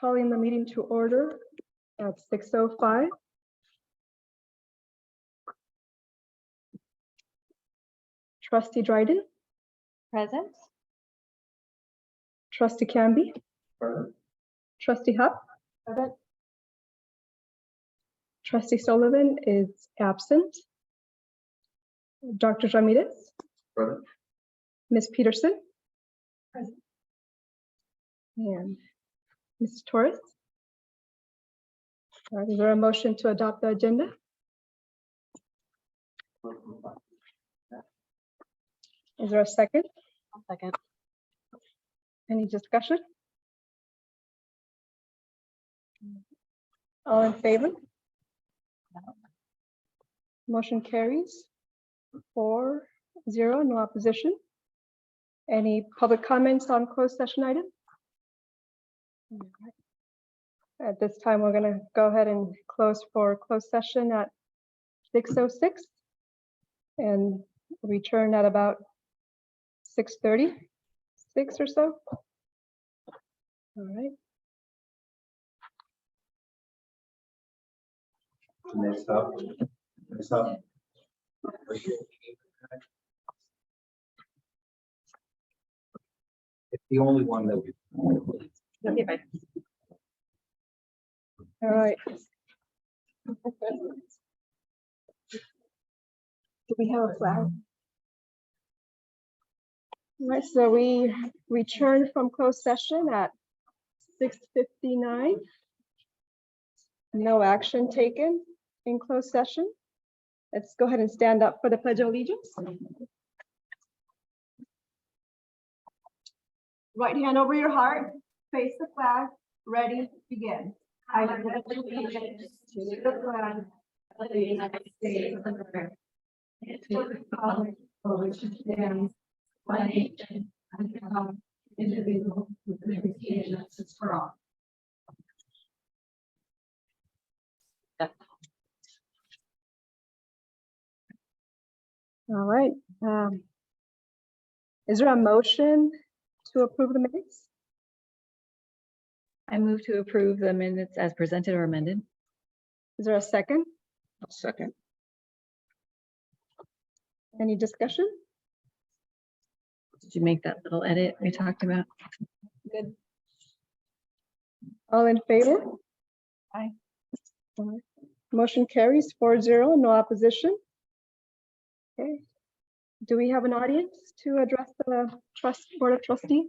Calling the meeting to order at 6:05. Trustee Dryden, Present. Trustee Canby, Trustee Hupp, Trustee Sullivan is absent. Dr. Ramirez, Present. Ms. Peterson, and Ms. Torres. All right, is there a motion to adopt the agenda? Is there a second? Second. Any discussion? All in favor? Motion carries 4-0, no opposition. Any public comments on closed session item? At this time, we're going to go ahead and close for closed session at 6:06 and return at about 6:36 or so. All right. Next up. It's the only one that we. All right. Do we have a flag? All right, so we return from closed session at 6:59. No action taken in closed session. Let's go ahead and stand up for the Pledge of Allegiance. Right hand over your heart, face the flag, ready, begin. I pledge allegiance to the flag of the United States of America, and to the republic for which it stands, one nation, under God, indivisible, with liberty and justice for all. All right. Is there a motion to approve the minutes? I move to approve the minutes as presented or amended. Is there a second? Second. Any discussion? Did you make that little edit we talked about? Good. All in favor? Aye. All right. Motion carries 4-0, no opposition. Okay. Do we have an audience to address the Board of Trustees?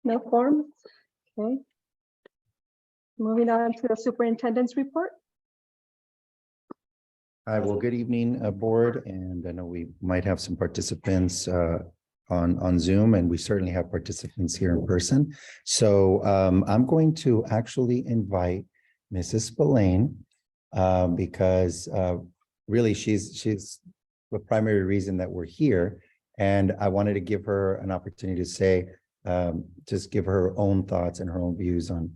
No quorum? Okay. Moving on to the superintendent's report. Hi, well, good evening, board, and I know we might have some participants on Zoom, and we certainly have participants here in person. So I'm going to actually invite Mrs. Spillane because really she's the primary reason that we're here, and I wanted to give her an opportunity to say, just give her own thoughts and her own views on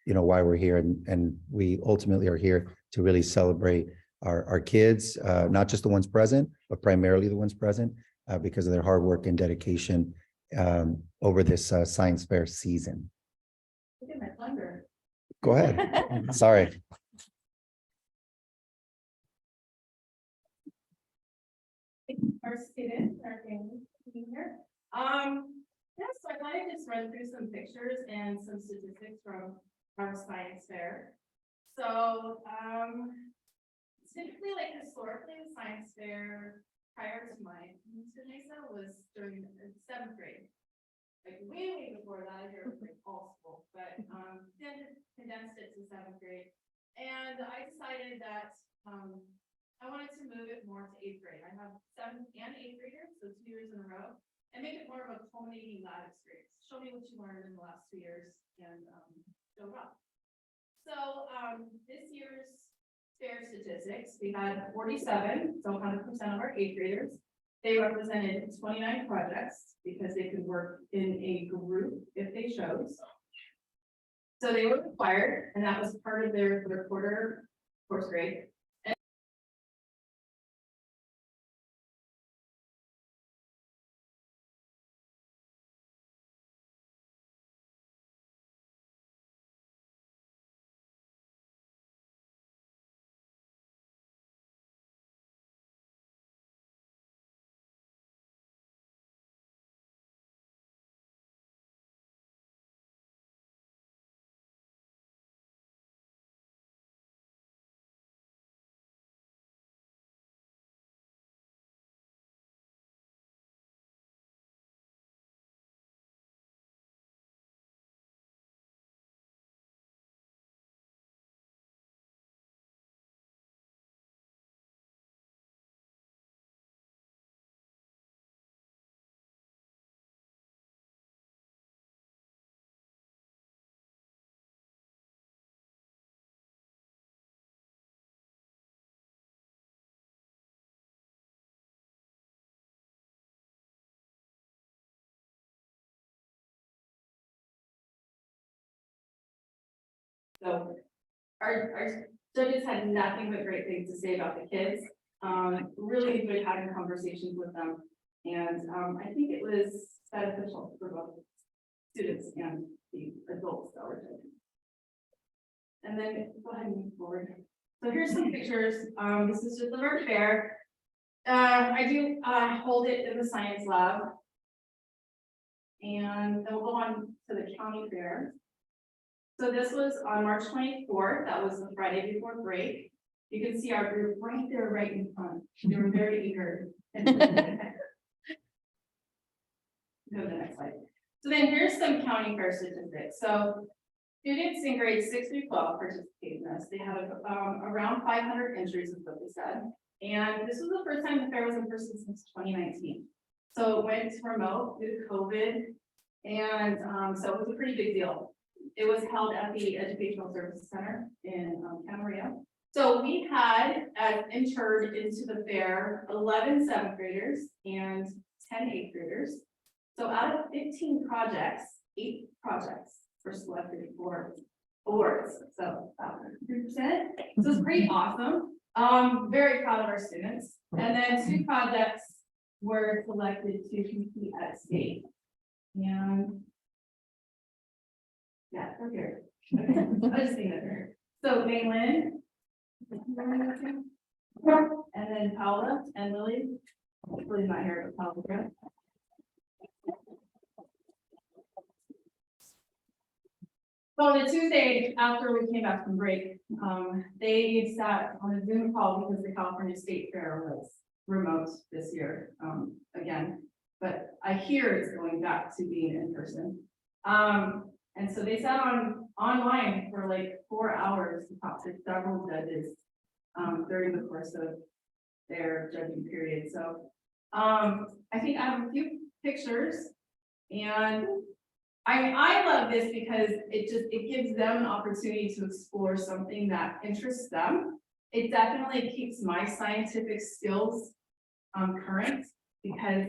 why we're here, and we ultimately are here to really celebrate our kids, not just the ones present, but primarily the ones present because of their hard work and dedication over this science fair season. Look at my thunder. Go ahead. Sorry. Our students, our families being here. Yeah, so I thought I'd just run through some pictures and some statistics from our science fair. So, typically, like historically, the science fair prior to my to Mesa was during the 7th grade. Like way before that, here was like all school, but then condensed it to 7th grade. And I decided that I wanted to move it more to 8th grade. I have 7th and 8th graders, so 2 years in a row, and make it more of a culminating lab experience. Show me what you learned in the last 2 years and show it up. So this year's fair statistics, we had 47, so 100% of our 8th graders. They represented 29 projects because they could work in a group if they chose. So they were required, and that was part of their quarter course grade. So our judges had nothing but great things to say about the kids. Really enjoyed having conversations with them. And I think it was beneficial for both students and the adults that were judging. And then go ahead and move forward. So here's some pictures. This is just of our fair. I do hold it in the science lab. And then we'll go on to the county fair. So this was on March 24th. That was the Friday before break. You can see our group right there, right in front. They were very eager. Go to the next slide. So then here's some county fair statistics. So students in grades 6 through 12 participate in this. They had around 500 entries is what they said. And this was the first time the fair was in person since 2019. So it went remote due to COVID. And so it was a pretty big deal. It was held at the Educational Services Center in Camarillo. So we had entered into the fair 11 seventh graders and 10 eighth graders. So out of 15 projects, 8 projects were selected for awards. So about 3%. So it's pretty awesome. Very proud of our students. And then 2 projects were selected to compete at state. And yeah, they're here. Okay. I just think that they're so Maylin. And then Paula and Lily. Lily's not here, but Paula. So the Tuesday after we came back from break, they sat on a Zoom call because the California State Fair was remote this year, again. But I hear it's going back to being in person. And so they sat online for like 4 hours to talk to several judges during the course of their judging period. So I think I have a few pictures, and I love this because it gives them an opportunity to explore something that interests them. It definitely keeps my scientific skills current, because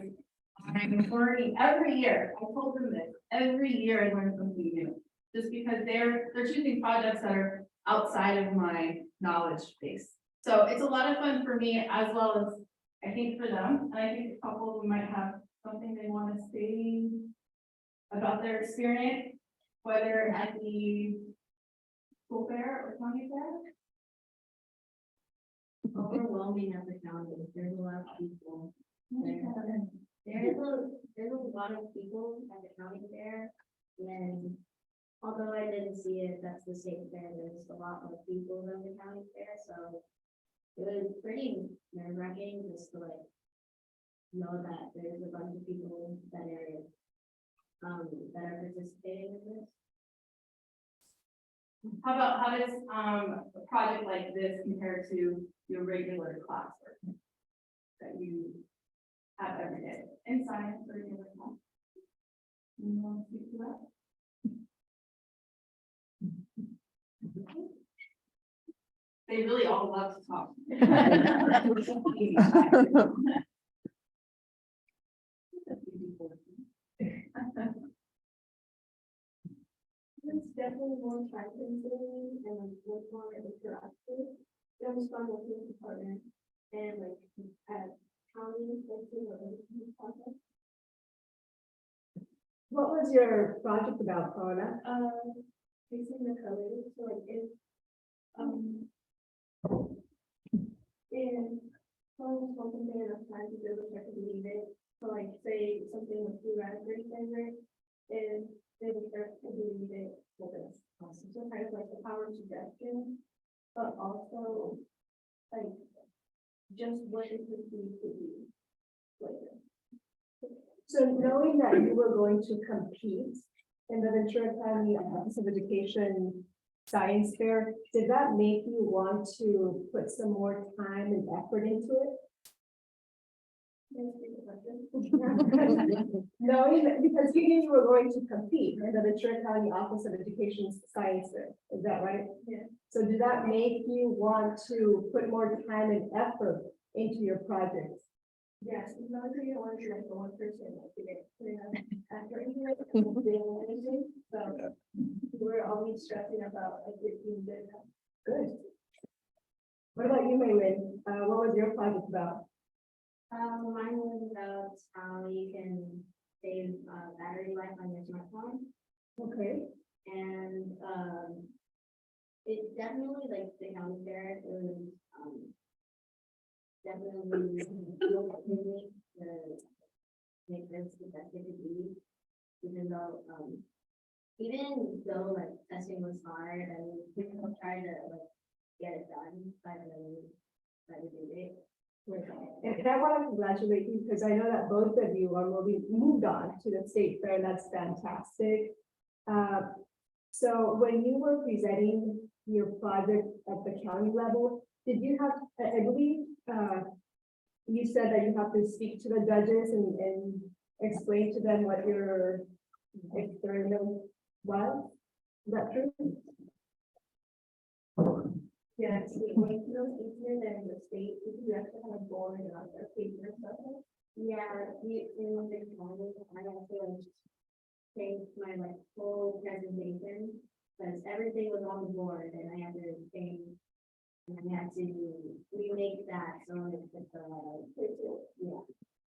I'm learning every year. I told them this, every year I learn something new, just because they're choosing projects that are outside of my knowledge base. So it's a lot of fun for me, as well as I think for them. And I think a couple of them might have something they want to say about their experience, whether at the school fair or county fair. Overwhelming at the county. There's a lot of people. There's a lot of people at the county fair, and although I didn't see it, that's the state fair, there's a lot more people than the county fair, so it was pretty nerve-wracking just to like know that there's a bunch of people in that area that are participating in this. How does a project like this compare to your regular classwork that you have every day in science or in your class? You want to speak to that? They really all love to talk. It's definitely more time consuming and like much more interactive. It was fun working with the partner and like at county, like project. What was your project about, Paula? Fixing the colors, so like if and someone was something enough time to double check and believe it. So like say something with blue raspberry flavor, and they would start to believe it with this. So kind of like the power of suggestion, but also like just what it would be to be later. So knowing that you were going to compete in the Ventura County Office of Education Science Fair, did that make you want to put some more time and effort into it? Knowing that, because you knew you were going to compete in the Ventura County Office of Education Science Fair, is that right? Yeah. So did that make you want to put more time and effort into your projects? Yes, it's not that you don't want to like the one person, like you get, putting effort into it, doing anything, so we're always stressing about like it being good. Good. What about you, Maylin? What was your project about? Mine was about how you can save battery life on your smartphone. Okay. And it definitely, like, the county fair, it was definitely really to make this the best it could be. Even though like testing was hard and people tried to like get it done by the due date. And I want to congratulate you because I know that both of you are moved on to the state fair. That's fantastic. So when you were presenting your project at the county level, did you have, I believe, you said that you have to speak to the judges and explain to them what your experiment was? Is that true? Yes, we went to those easier than the state, because we actually have a board and other paper and stuff. Yeah, in the county, I have to like change my like full presentation, because everything was on the board and I had to change. And I had to remake that, so it's yeah.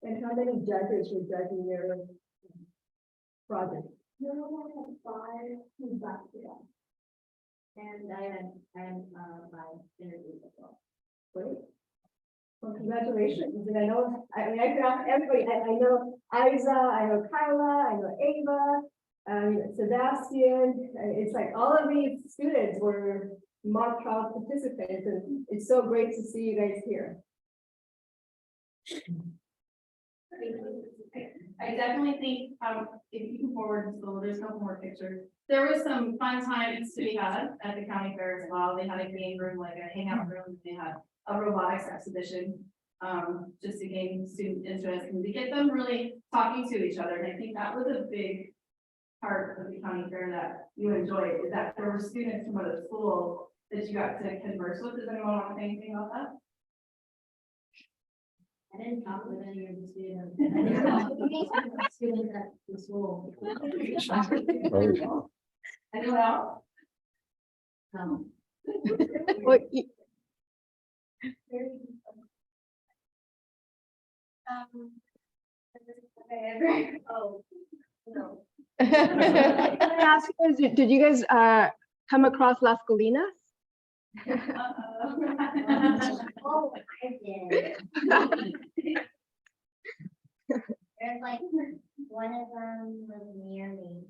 And how many judges were judging your project? No, I had 5 who back it up. And I had 5 interviews as well. Great. Well, congratulations. And I know, I mean, I can ask everybody, I know Isa, I know Kyla, I know Ava, Sebastian. It's like all of these students were mock trial participants, and it's so great to see you guys here. I definitely think, if you can forward, so there's a couple more pictures. There was some fun times to be had at the county fair as well. They had a game room, like a hangout room. They had a robotics exhibition, just to gain student interest and to get them really talking to each other. And I think that was a big part of the county fair that you enjoyed, is that there were students from other schools that you got to converse with. Does anyone want to say anything about that? I didn't talk with any of the students. I didn't talk with the students at the school. Anyone else? Well, Oh, no. Can I ask you guys, did you guys come across Las Colinas? Oh, I did. There's like, one of them was near me,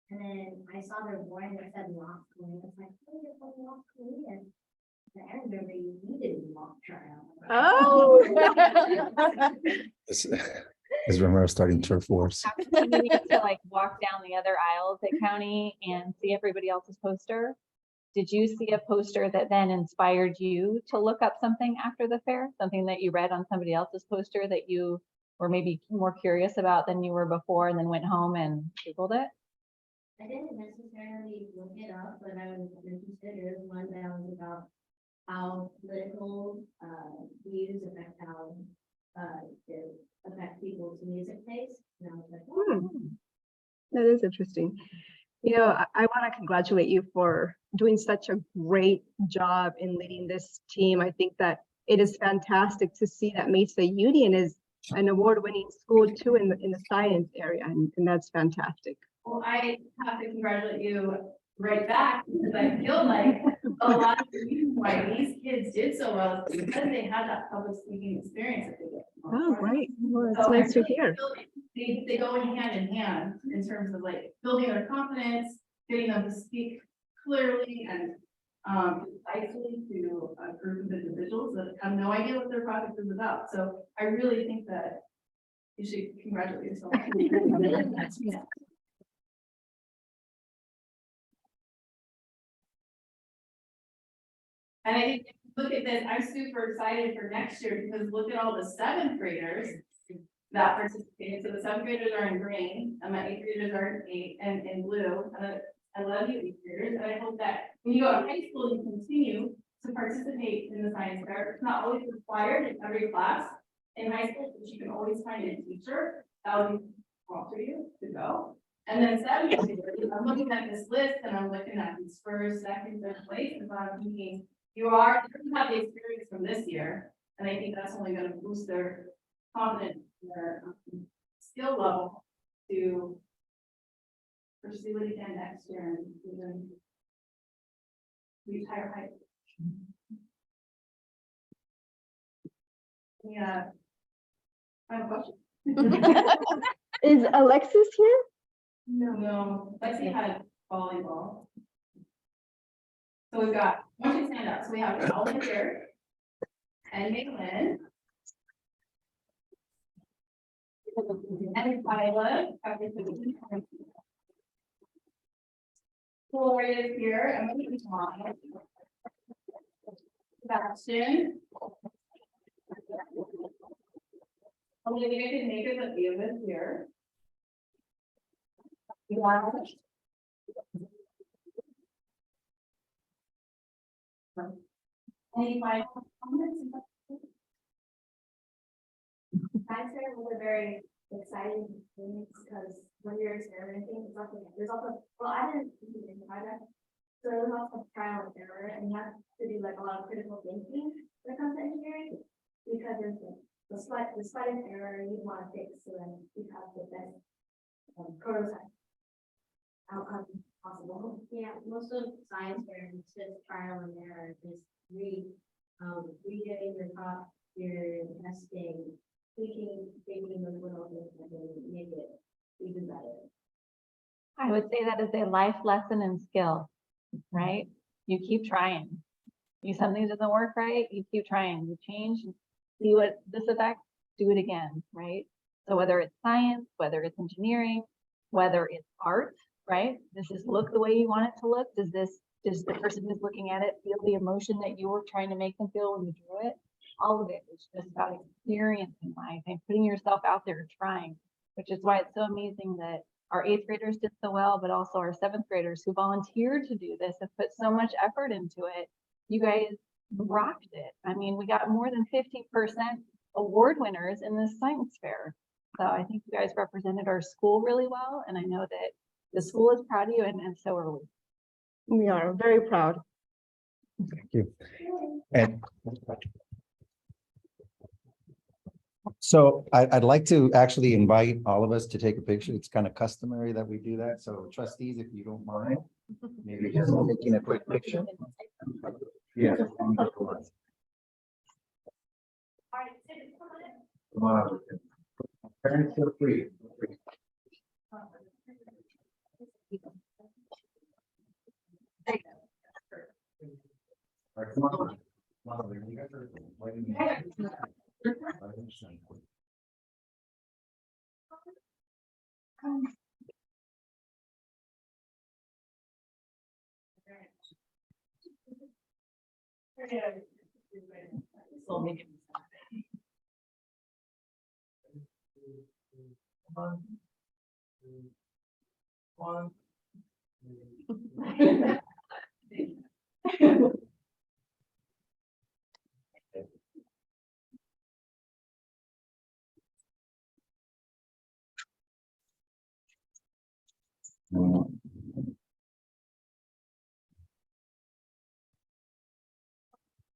and then I saw their warning that said Las Colinas. Like, oh, you're from Las Colinas. And I remember you did mock trial. Oh. Is Romero starting turf wars? You need to like walk down the other aisles at county and see everybody else's poster. Did you see a poster that then inspired you to look up something after the fair? Something that you read on somebody else's poster that you were maybe more curious about than you were before, and then went home and Googled it? I didn't necessarily look it up, but I was interested. There was one that was about how political views affect how it affect people's music taste. And I was like, oh. That is interesting. You know, I want to congratulate you for doing such a great job in leading this team. I think that it is fantastic to see that Mesa Union is an award-winning school too in the science area, and that's fantastic. Well, I have to congratulate you right back, because I feel like a lot of the reason why these kids did so well is because they had that public speaking experience that they get. Oh, great. Well, that's So I nice to really hear. feel like They go in hand in terms of like building their confidence, getting them to speak clearly and concisely to a group of individuals that have no idea what their project is about. So I really think that you should congratulate yourself. And I think, if you look at this, I'm super excited for next year, because look at all the 7th graders that participated. So the 7th graders are in green, and my 8th graders are in blue. I love you, 8th graders, and I hope that when you go to high school, you continue to participate in the science fair. It's not always required in every class in high school, but you can always find a teacher that would want for you to go. And then seventh graders, I'm looking at this list and I'm looking at these first, second, third place, and I'm thinking, you have the experience from this year. And I think that's only gonna boost their confidence, their skill level to pursue it again next year and even reach higher heights. Yeah. I have a question. Is Alexis here? No, Lexi had volleyball. So we've got, once you stand up, so we have Alvin here. And Maitland. And Viola. Gloria is here, and we can talk. Sebastian. Olivia can make it, but Leo is here. Any final comments? Science fair was a very exciting thing because when you're experimenting, it's also, there's also, well, I didn't do any project. So there's also trial and error, and you have to do like a lot of critical thinking when it comes to engineering. Because there's the slight error you want to fix so that you have the best prototype outcome possible. Yeah, most of science fair is just trial and error, just redoing your top, your testing, tweaking those little things that will make it even better. I would say that is a life lesson in skill, right? You keep trying. You, something doesn't work right, you keep trying, you change, see what this affects, do it again, right? So whether it's science, whether it's engineering, whether it's art, right? Does this look the way you want it to look? Does the person who's looking at it feel the emotion that you were trying to make them feel when you drew it? All of it is just about experiencing life and putting yourself out there and trying, which is why it's so amazing that our 8th graders did so well, but also our 7th graders who volunteered to do this have put so much effort into it. You guys rocked it. I mean, we got more than 50% award winners in this science fair. So I think you guys represented our school really well. And I know that the school is proud of you, and so are we. We are very proud. Thank you. And so I'd like to actually invite all of us to take a picture. It's kind of customary that we do that. So trustees, if you don't mind, maybe just taking a quick picture. Yeah. All right, Come on. Parents, feel free. All right, come on. Come on, you guys are waiting.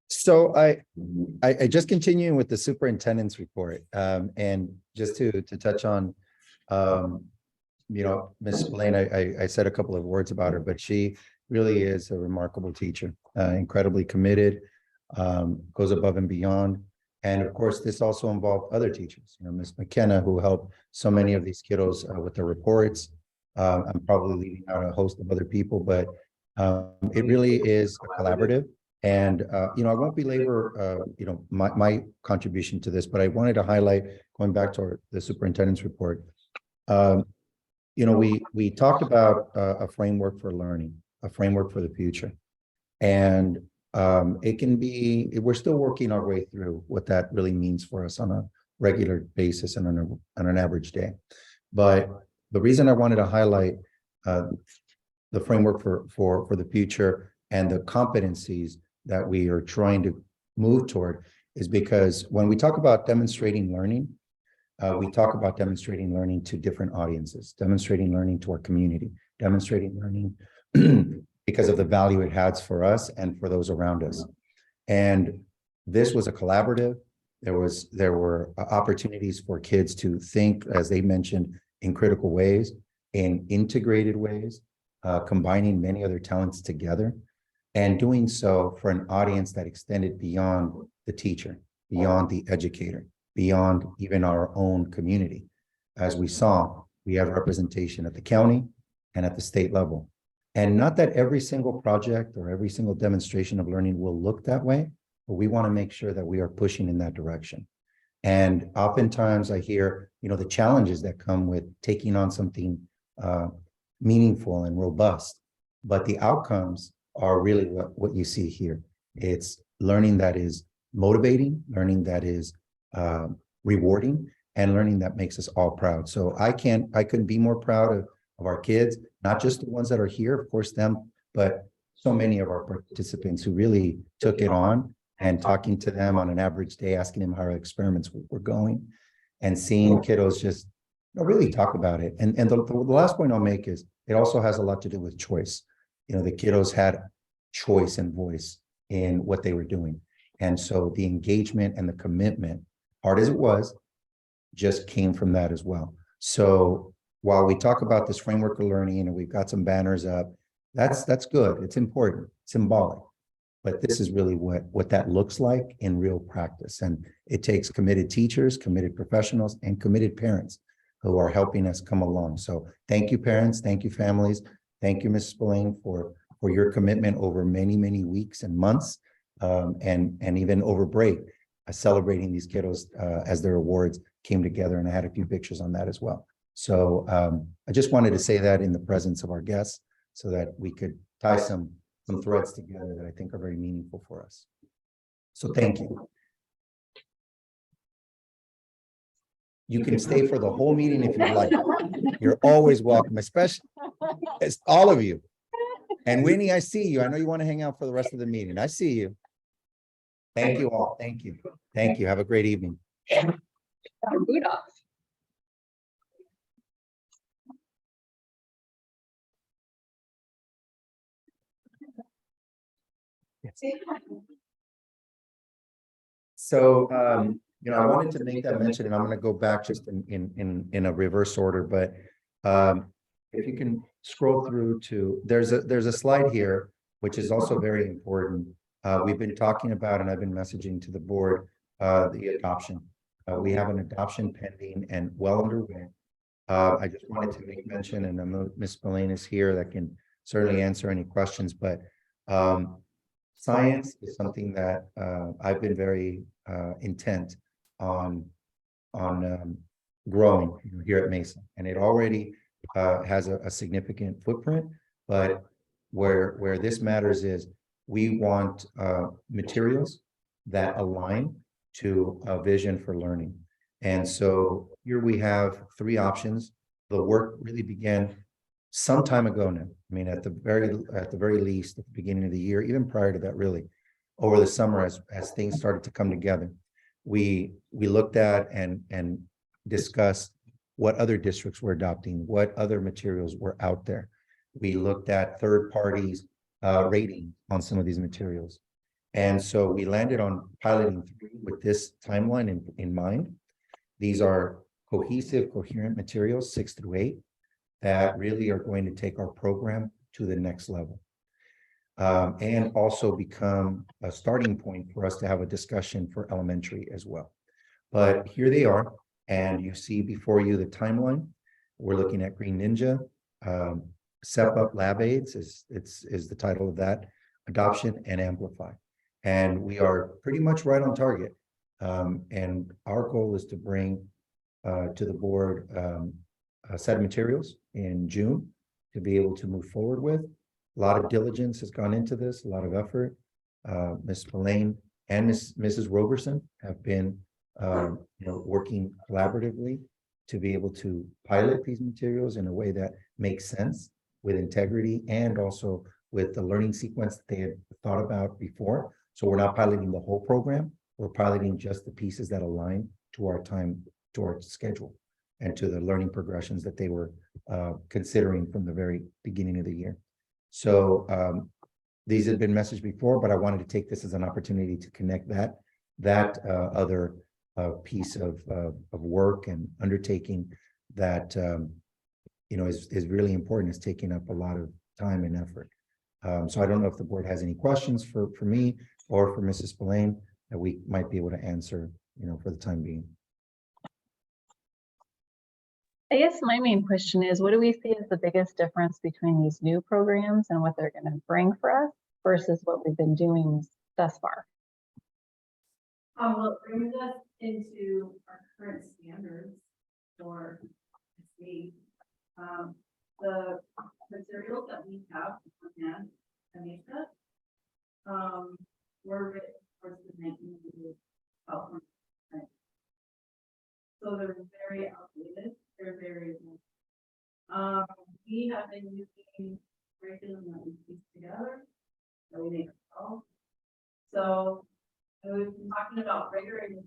So I just continuing with the superintendent's report, and just to touch on, Ms. Blaine, I said a couple of words about her, but she really is a remarkable teacher, incredibly committed, goes above and beyond. And of course, this also involved other teachers, Ms. McKenna, who helped so many of these kiddos with their reports. I'm probably leaving out a host of other people, but it really is a collaborative. And, I won't belabor, my contribution to this, but I wanted to highlight, going back to the superintendent's report. We talked about a framework for learning, a framework for the future. And it can be, we're still working our way through what that really means for us on a regular basis and on an average day. But the reason I wanted to highlight the framework for the future and the competencies that we are trying to move toward is because when we talk about demonstrating learning, we talk about demonstrating learning to different audiences, demonstrating learning to our community, demonstrating learning because of the value it has for us and for those around us. And this was a collaborative. There were opportunities for kids to think, as they mentioned, in critical ways, in integrated ways, combining many other talents together, and doing so for an audience that extended beyond the teacher, beyond the educator, beyond even our own community. As we saw, we have representation at the county and at the state level. And not that every single project or every single demonstration of learning will look that way, but we want to make sure that we are pushing in that direction. And oftentimes I hear, the challenges that come with taking on something meaningful and robust, but the outcomes are really what you see here. It's learning that is motivating, learning that is rewarding, and learning that makes us all proud. So I couldn't be more proud of our kids, not just the ones that are here, of course them, but so many of our participants who really took it on, and talking to them on an average day, asking them how our experiments were going, and seeing kiddos just really talk about it. And the last point I'll make is it also has a lot to do with choice. The kiddos had choice and voice in what they were doing. And so the engagement and the commitment, hard as it was, just came from that as well. So while we talk about this framework of learning and we've got some banners up, that's good. It's important, symbolic. But this is really what that looks like in real practice. And it takes committed teachers, committed professionals, and committed parents who are helping us come along. So thank you, parents. Thank you, families. Thank you, Ms. Spillane, for your commitment over many, many weeks and months, and even over break, celebrating these kiddos as their awards came together. And I had a few pictures on that as well. So I just wanted to say that in the presence of our guests so that we could tie some threads together that I think are very meaningful for us. So thank you. You can stay for the whole meeting if you'd like. You're always welcome, especially it's all of you. And Winnie, I see you. I know you want to hang out for the rest of the meeting. I see you. Thank you all. Thank you. Thank you. Have a great evening. So, I wanted to make that mention, and I'm going to go back just in a reverse order, but if you can scroll through to, there's a slide here, which is also very important. We've been talking about, and I've been messaging to the board, the adoption. We have an adoption pending and well underway. I just wanted to make mention, and I know Ms. Spillane is here that can certainly answer any questions, but science is something that I've been very intent on growing here at Mesa, and it already has a significant footprint. But where this matters is we want materials that align to a vision for learning. And so here we have three options. The work really began some time ago now. I mean, at the very least, at the beginning of the year, even prior to that, really, over the summer, as things started to come together, we looked at and discussed what other districts were adopting, what other materials were out there. We looked at third parties rating on some of these materials. And so we landed on piloting 3 with this timeline in mind. These are cohesive, coherent materials, 6 through 8, that really are going to take our program to the next level. And also become a starting point for us to have a discussion for elementary as well. But here they are, and you see before you the timeline. We're looking at Green Ninja, Step Up Lab Aids is the title of that, Adoption and Amplify. And we are pretty much right on target. And our goal is to bring to the board a set of materials in June to be able to move forward with. A lot of diligence has gone into this, a lot of effort. Ms. Spillane and Mrs. Roberson have been working collaboratively to be able to pilot these materials in a way that makes sense, with integrity, and also with the learning sequence that they had thought about before. So we're not piloting the whole program, we're piloting just the pieces that align to our our schedule and to the learning progressions that they were considering from the very beginning of the year. So these had been messaged before, but I wanted to take this as an opportunity to connect that other piece of work and undertaking that is really important. It's taking up a lot of time and effort. So I don't know if the board has any questions for me or for Mrs. Spillane that we might be able to answer, for the time being. I guess my main question is, what do we see as the biggest difference between these new programs and what they're going to bring for us versus what we've been doing thus far? Well, it brings us into our current standards for the state. The materials that we have on hand, Anissa, were written towards the 1980s California. So they're very outdated. They're very old. We have been using curriculum that we piece together, that we make ourselves. So we've been talking about rigor, and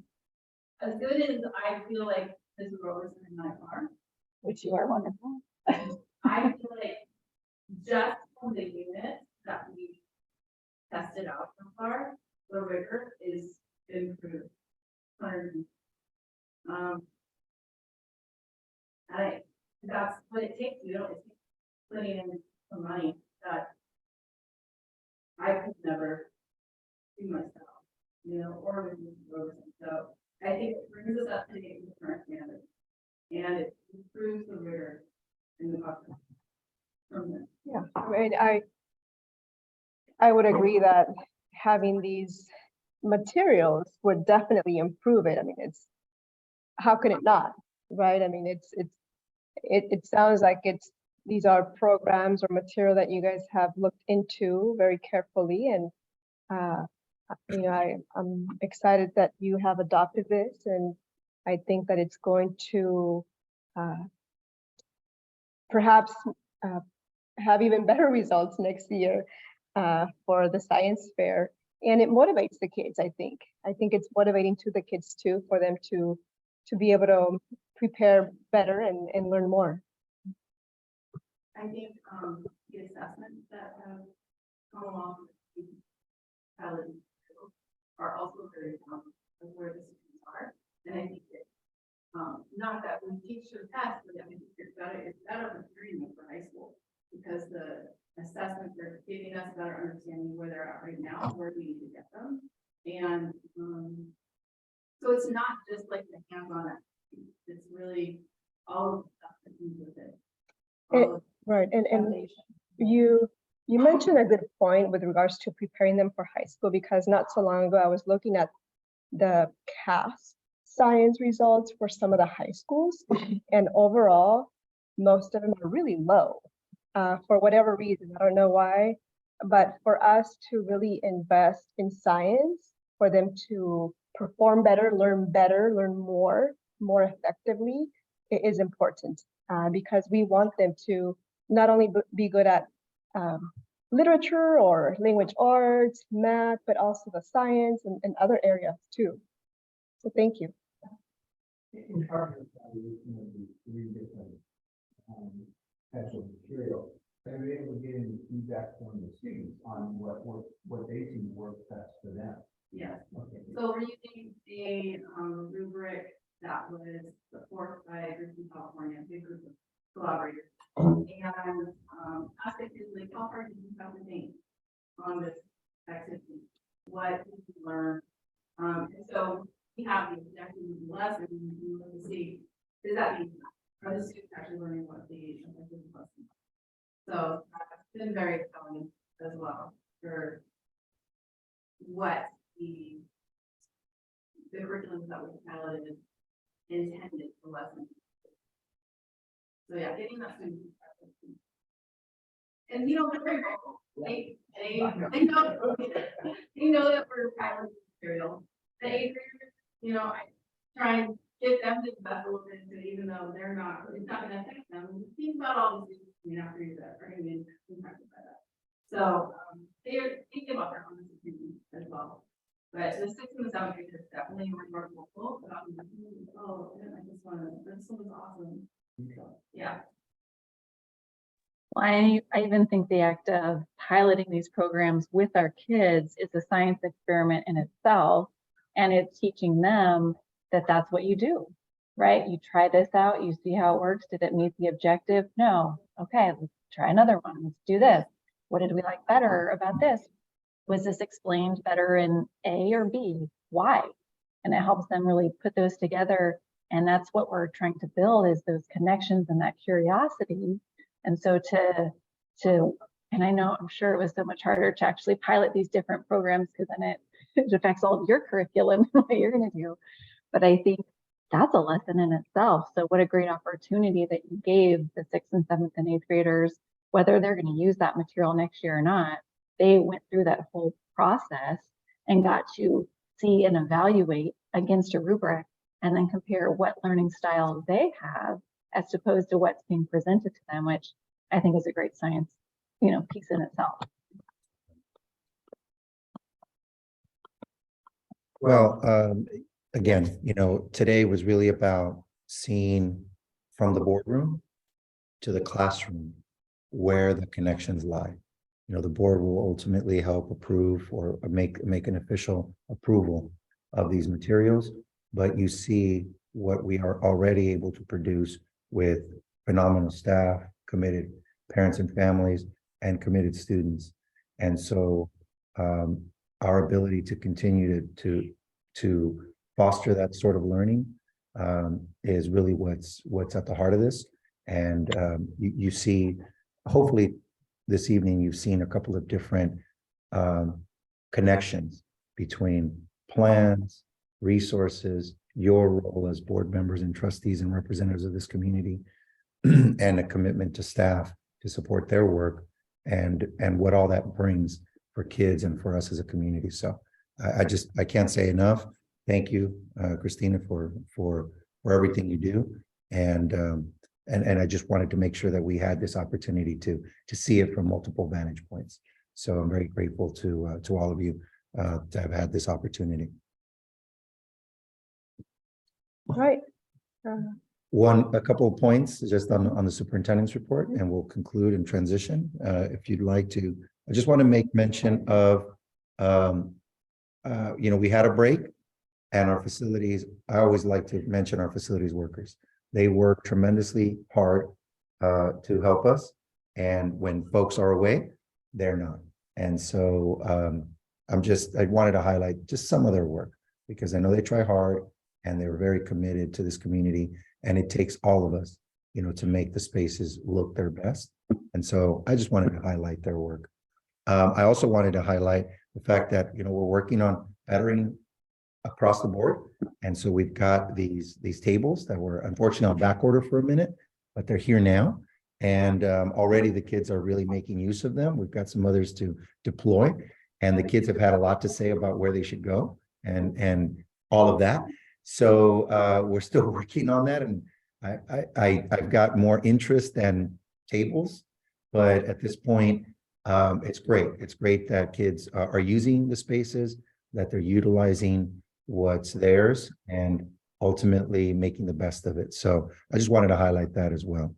as good as I feel like Ms. Roberson and I are, Which you are wonderful. I feel like just from the unit that we tested out so far, the rigor is improved. That's what it takes, it takes putting in some money that I could never do myself, or with Ms. Roberson. So I think it brings us up to date with the current standards, and it improves the rigor in the process. Yeah, I mean, I would agree that having these materials would definitely improve it. I mean, how can it not, right? I mean, it sounds like these are programs or material that you guys have looked into very carefully, and I'm excited that you have adopted this, and I think that it's going to perhaps have even better results next year for the science fair. And it motivates the kids, I think. I think it's motivating to the kids too, for them to be able to prepare better and learn more. I think the assessments that have come along with the pilot are also very of where the students are. And I think that not that we teach the test, but I think it's better preparing them for high school, because the assessments are giving us a better understanding where they're at right now, where we need to get them. And so it's not just like the hands-on activity, it's really all of the stuff that comes with it. Right, and you mentioned a good point with regards to preparing them for high school, because not so long ago I was looking at the CAS science results for some of the high schools, and overall most of them are really low for whatever reason. I don't know why, but for us to really invest in science, for them to perform better, learn more effectively, it is important because we want them to not only be good at literature or language arts, math, but also the science and other areas too. So thank you. In part of that, we looking at the three different types of material. They're able to get any feedback from the students on what they see works best for them. Yes. Okay. So we're using a rubric that was put forth by a group in California, a big group of collaborators. And aspect is like, how hard did you have to think on this activity? What did you learn? And so we have the objective lesson, and we look to see, does that mean, are the students actually learning what the objective lesson? So it's been very exciting as well for what the curriculums that we piloted intended for lessons. So yeah, getting that student perspective. And they're very vocal. They know that we're piloting material. The eighth graders, I try and get them to invest a little bit into it, even though it's not gonna affect them. Think about all the students after that are gonna be impacted by that. So they give up their own opinion as well. But the 6th and the 7th grade is definitely more hopeful. Oh, and this one was awesome. Yeah. Well, I even think the act of piloting these programs with our kids is a science experiment in itself. And it's teaching them that that's what you do, right? You try this out, you see how it works. Did it meet the objective? No. Okay, let's try another one. Let's do this. What did we like better about this? Was this explained better in A or B? Why? And it helps them really put those together. And that's what we're trying to build, is those connections and that curiosity. And so and I know, I'm sure it was so much harder to actually pilot these different programs, because then it affects all of your curriculum and what you're going to do. But I think that's a lesson in itself. So what a great opportunity that you gave the 6th and 7th and 8th graders, whether they're going to use that material next year or not. They went through that whole process and got to see and evaluate against a rubric, and then compare what learning style they have as opposed to what's being presented to them, which I think is a great science, piece in itself. Well, again, today was really about seeing from the boardroom to the classroom where the connections lie. The board will ultimately help approve or make an official approval of these materials, but you see what we are already able to produce with phenomenal staff, committed parents and families, and committed students. And so our ability to continue to foster that sort of learning is really what's at the heart of this. And you see, hopefully this evening, you've seen a couple of different connections between plans, resources, your role as board members and trustees and representatives of this community, and a commitment to staff to support their work, and what all that brings for kids and for us as a community. So I can't say enough. Thank you, Christina, for everything you do. And I just wanted to make sure that we had this opportunity to see it from multiple vantage points. So I'm very grateful to all of you to have had this opportunity. Right. A couple of points just on the superintendent's report, and we'll conclude and transition. If you'd like to, I just want to make mention of, we had a break, and our facilities. I always like to mention our facilities workers. They work tremendously hard to help us, and when folks are away, they're not. And so I wanted to highlight just some of their work, because I know they try hard and they're very committed to this community, and it takes all of us, to make the spaces look their best. And so I just wanted to highlight their work. I also wanted to highlight the fact that, we're working on bettering across the board. And so we've got these tables that were unfortunately on back order for a minute, but they're here now. And already the kids are really making use of them. We've got some others to deploy, and the kids have had a lot to say about where they should go and all of that. So we're still working on that. And I've got more interest than tables, but at this point, it's great. It's great that kids are using the spaces, that they're utilizing what's theirs, and ultimately making the best of it. So I just wanted to highlight that as well.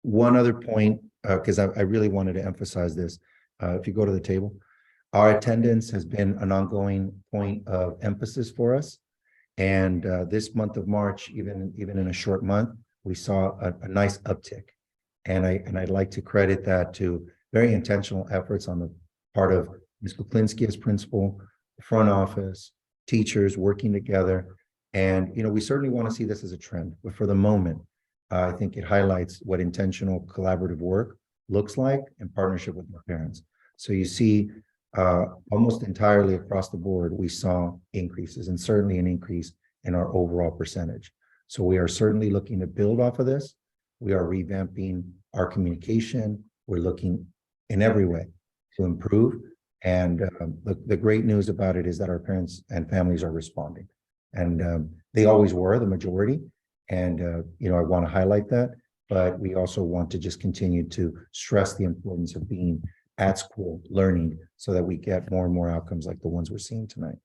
One other point, because I really wanted to emphasize this. If you go to the table, our attendance has been an ongoing point of emphasis for us. And this month of March, even in a short month, we saw a nice uptick. And I'd like to credit that to very intentional efforts on the part of Ms. Kuklinski as principal, the front office, teachers working together. And, we certainly want to see this as a trend, but for the moment, I think it highlights what intentional collaborative work looks like in partnership with our parents. So you see, almost entirely across the board, we saw increases, and certainly an increase in our overall percentage. So we are certainly looking to build off of this. We are revamping our communication. We're looking in every way to improve. And the great news about it is that our parents and families are responding. And they always were the majority. And, I want to highlight that, but we also want to just continue to stress the importance of being at school learning so that we get more and more outcomes like the ones we're seeing tonight.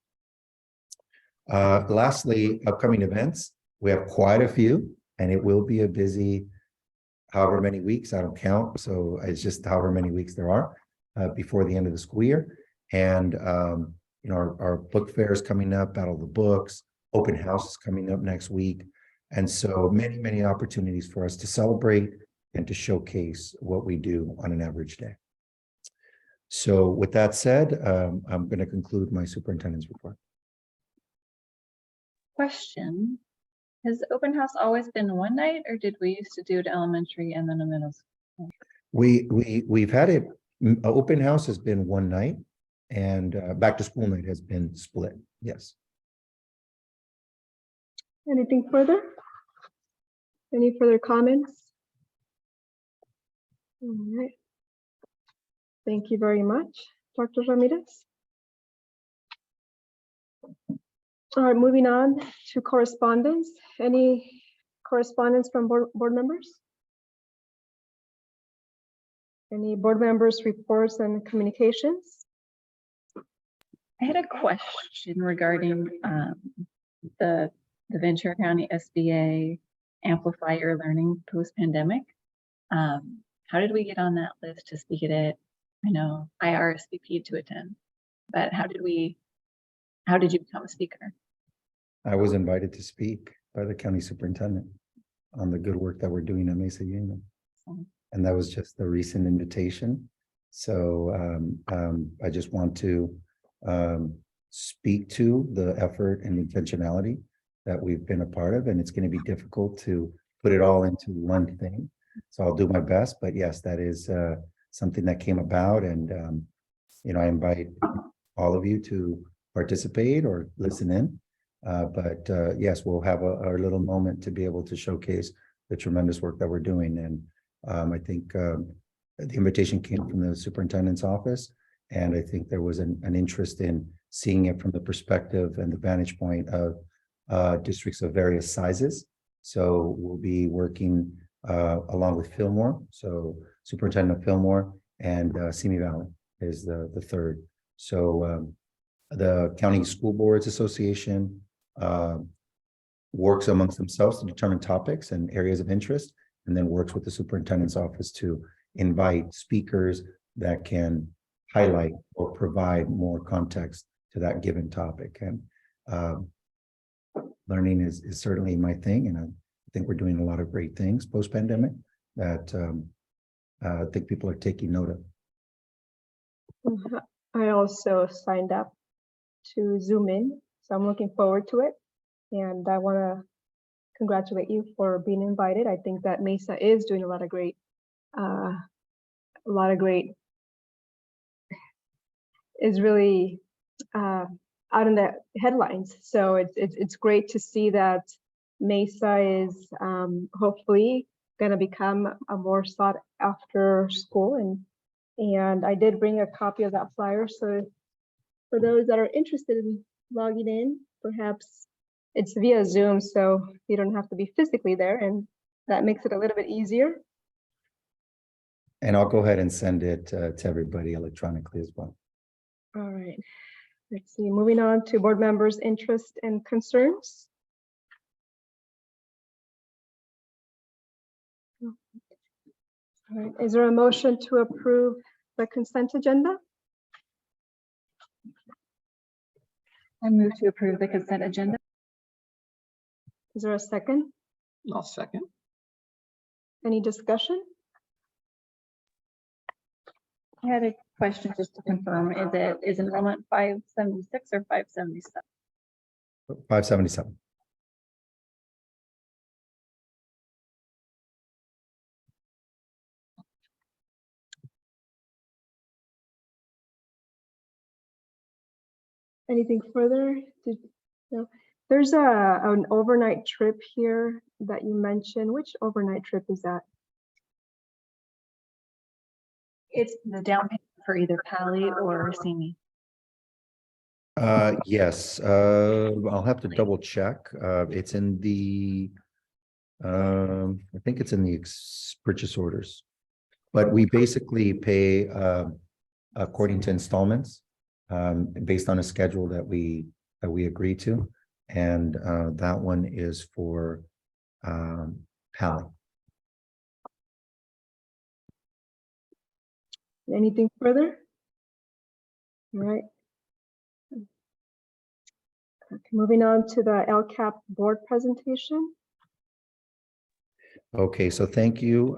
Lastly, upcoming events. We have quite a few, and it will be a busy however many weeks, I don't count. So it's just however many weeks there are before the end of the school year. And our book fair is coming up, Battle of the Books, open house is coming up next week. And so many opportunities for us to celebrate and to showcase what we do on an average day. So with that said, I'm going to conclude my superintendent's report. Question, has open house always been one night, or did we used to do it elementary and then a middle school? We've had it, open house has been one night, and back to school night has been split. Yes. Anything further? Any further comments? All right. Thank you very much, Dr. Ramirez. All right, moving on to correspondence. Any correspondence from board members? Any board members' reports and communications? I had a question regarding the Ventura County SBA Amplify Your Learning post-pandemic. How did we get on that list to speak at it? I know I RSVP'd to attend, but how did you become a speaker? I was invited to speak by the county superintendent on the good work that we're doing at Mesa Union. And that was just a recent invitation. So I just want to speak to the effort and intentionality that we've been a part of. And it's going to be difficult to put it all into one thing. So I'll do my best. But yes, that is something that came about. And, I invite all of you to participate or listen in. But yes, we'll have our little moment to be able to showcase the tremendous work that we're doing. And I think the invitation came from the superintendent's office. And I think there was an interest in seeing it from the perspective and the vantage point of districts of various sizes. So we'll be working along with Fillmore. So Superintendent Fillmore and Simi Valley is the third. So the County School Boards Association works amongst themselves to determine topics and areas of interest, and then works with the superintendent's office to invite speakers that can highlight or provide more context to that given topic. And learning is certainly my thing, and I think we're doing a lot of great things post-pandemic that I think people are taking note of. I also signed up to Zoom in, so I'm looking forward to it. And I want to congratulate you for being invited. I think that Mesa is doing a lot of great, is really out in the headlines. So it's great to see that Mesa is hopefully going to become a more sought after school. And I did bring a copy of that flyer. So for those that are interested in logging in, perhaps it's via Zoom, so you don't have to be physically there, and that makes it a little bit easier. And I'll go ahead and send it to everybody electronically as well. All right, let's see, moving on to board members' interests and concerns. All right, is there a motion to approve the consent agenda? I move to approve the consent agenda. Is there a second? I'll second. Any discussion? I had a question just to confirm. Is enrollment 576 or 577? 577. Anything further? No. There's an overnight trip here that you mentioned. Which overnight trip is that? It's the down payment for either Pali or Simi. Yes, I'll have to double check. It's in the, I think it's in the purchase orders. But we basically pay according to installments, based on a schedule that we agree to. And that one is for Pally. Anything further? All right. Okay, moving on to the LCAP board presentation. Okay, so thank you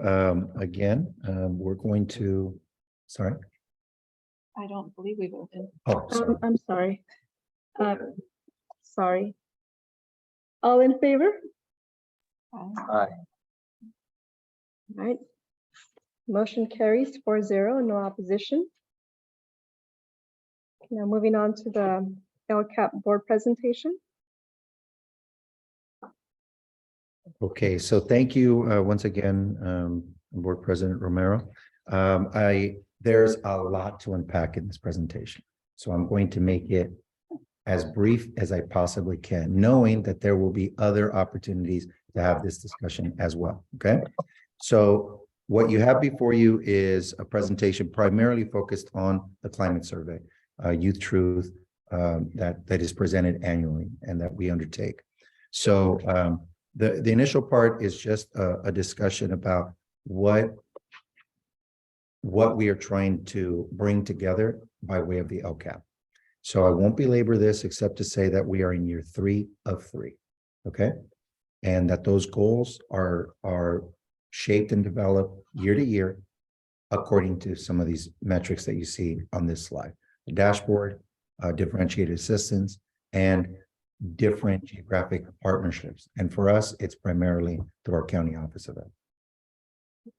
again. We're going to, sorry. I don't believe we voted. Oh, sorry. I'm sorry. Sorry. All in favor? Aye. All right. Motion carries 4-0, no opposition. Now moving on to the LCAP board presentation. Okay, so thank you once again, Board President Romero. There's a lot to unpack in this presentation, so I'm going to make it as brief as I possibly can, knowing that there will be other opportunities to have this discussion as well, okay? So what you have before you is a presentation primarily focused on the climate survey, Youth Truth, that is presented annually and that we undertake. So the initial part is just a discussion about what we are trying to bring together by way of the LCAP. So I won't belabor this except to say that we are in year 3 of 3, okay? And that those goals are shaped and developed year to year according to some of these metrics that you see on this slide. The dashboard, differentiated assistance, and different geographic partnerships. And for us, it's primarily through our county office of it.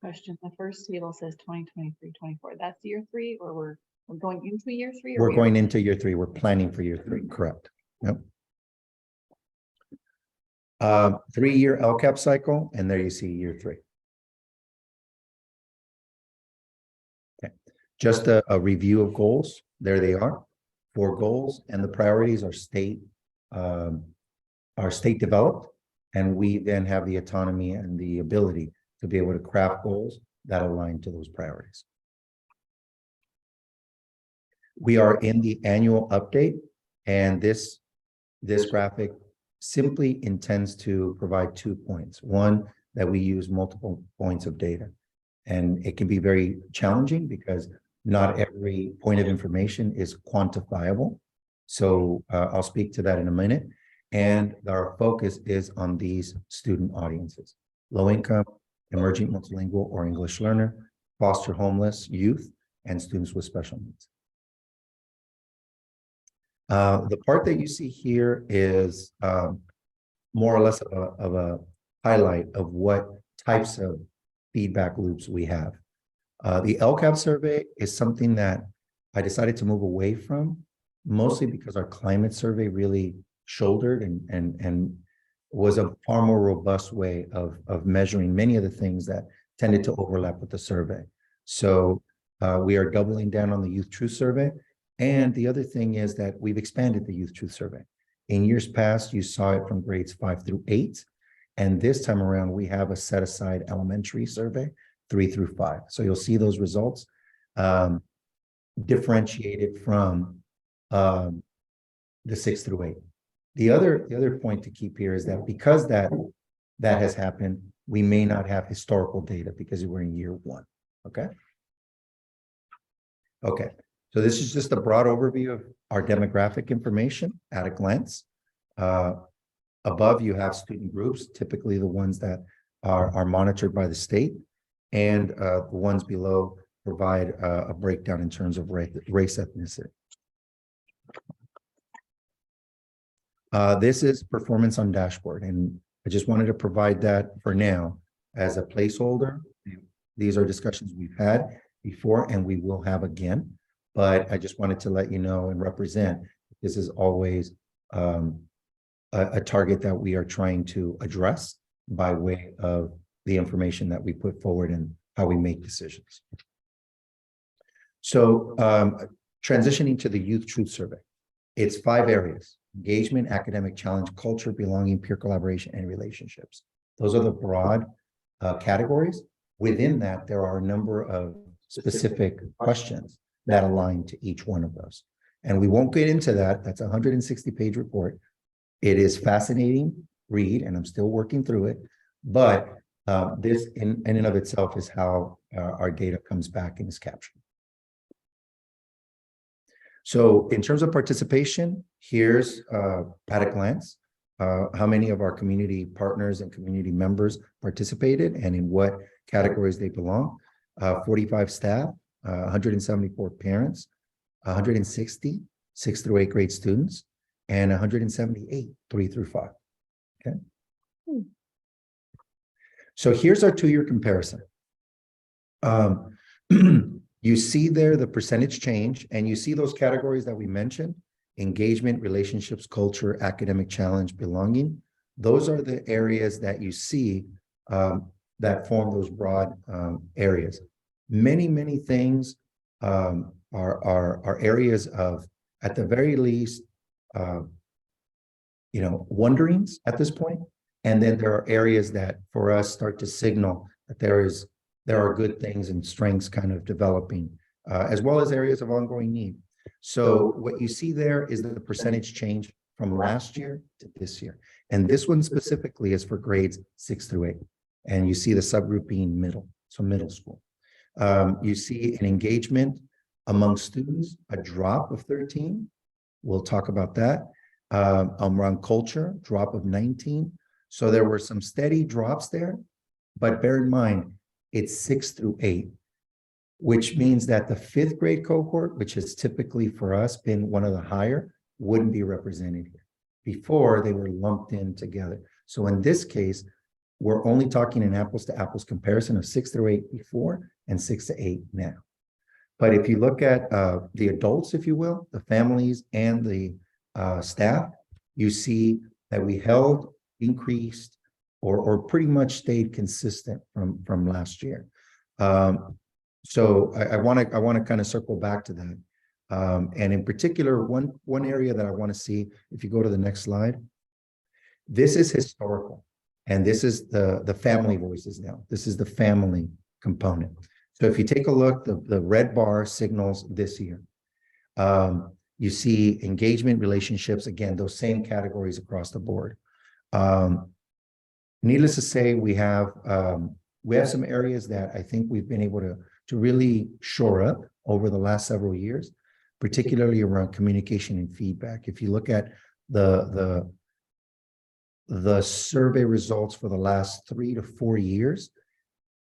Question, the first table says 2023-24. That's year 3, or we're going into year 3? We're going into year 3. We're planning for year 3, correct? Yep. 3-year LCAP cycle, and there you see year 3. Okay, just a review of goals. There they are. 4 goals, and the priorities are state developed, and we then have the autonomy and the ability to be able to craft goals that align to those priorities. We are in the annual update, and this graphic simply intends to provide 2 points. One, that we use multiple points of data, and it can be very challenging because not every point of information is quantifiable. So I'll speak to that in a minute. And our focus is on these student audiences: low income, emerging multilingual or English learner, foster homeless youth, and students with special needs. The part that you see here is more or less of a highlight of what types of feedback loops we have. The LCAP survey is something that I decided to move away from, mostly because our climate survey really shouldered and was a far more robust way of measuring many of the things that tended to overlap with the survey. So we are doubling down on the Youth Truth survey. And the other thing is that we've expanded the Youth Truth survey. In years past, you saw it from grades 5 through 8. And this time around, we have a set aside elementary survey, 3 through 5. So you'll see those results differentiated from the 6 through 8. The other point to keep here is that because that has happened, we may not have historical data because we're in year 1. Okay. Okay. So this is just a broad overview of our demographic information at a glance. Above, you have student groups, typically the ones that are monitored by the state, and the ones below provide a breakdown in terms of race ethnicity. This is performance on dashboard, and I just wanted to provide that for now as a placeholder. These are discussions we've had before and we will have again, but I just wanted to let you know and represent this is always a target that we are trying to address by way of the information that we put forward and how we make decisions. So transitioning to the Youth Truth Survey, it's 5 areas: engagement, academic challenge, culture, belonging, peer collaboration, and relationships. Those are the broad categories. Within that, there are a number of specific questions that align to each one of those. And we won't get into that. That's a 160-page report. It is fascinating read, and I'm still working through it. But this in and of itself is how our data comes back and is captured. So in terms of participation, here's at a glance, how many of our community partners and community members participated and in what categories they belong. 45 staff, 174 parents, 160 6th through 8th grade students, and 178 3 through 5. Okay. So here's our 2-year comparison. You see there the percentage change, and you see those categories that we mentioned: engagement, relationships, culture, academic challenge, belonging. Those are the areas that you see that form those broad areas. Many things are areas of, at the very least, wonderings at this point. And then there are areas that for us start to signal that there are good things and strengths kind of developing, as well as areas of ongoing need. So what you see there is the percentage change from last year to this year. And this one specifically is for grades 6 through 8. And you see the subgroup being middle, so middle school. You see an engagement among students, a drop of 13. We'll talk about that. Around culture, drop of 19. So there were some steady drops there, but bear in mind, it's 6 through 8, which means that the 5th grade cohort, which has typically for us been one of the higher, wouldn't be represented here. Before, they were lumped in together. So in this case, we're only talking an apples to apples comparison of 6 through 8 before and 6 to 8 now. But if you look at the adults, if you will, the families and the staff, you see that we held, increased, or pretty much stayed consistent from last year. So I want to kind of circle back to that. And in particular, one area that I want to see, if you go to the next slide, this is historical. And this is the family voices now. This is the family component. So if you take a look, the red bar signals this year. You see engagement, relationships, again, those same categories across the board. Needless to say, we have some areas that I think we've been able to really shore up over the last several years, particularly around communication and feedback. If you look at the survey results for the last 3 to 4 years,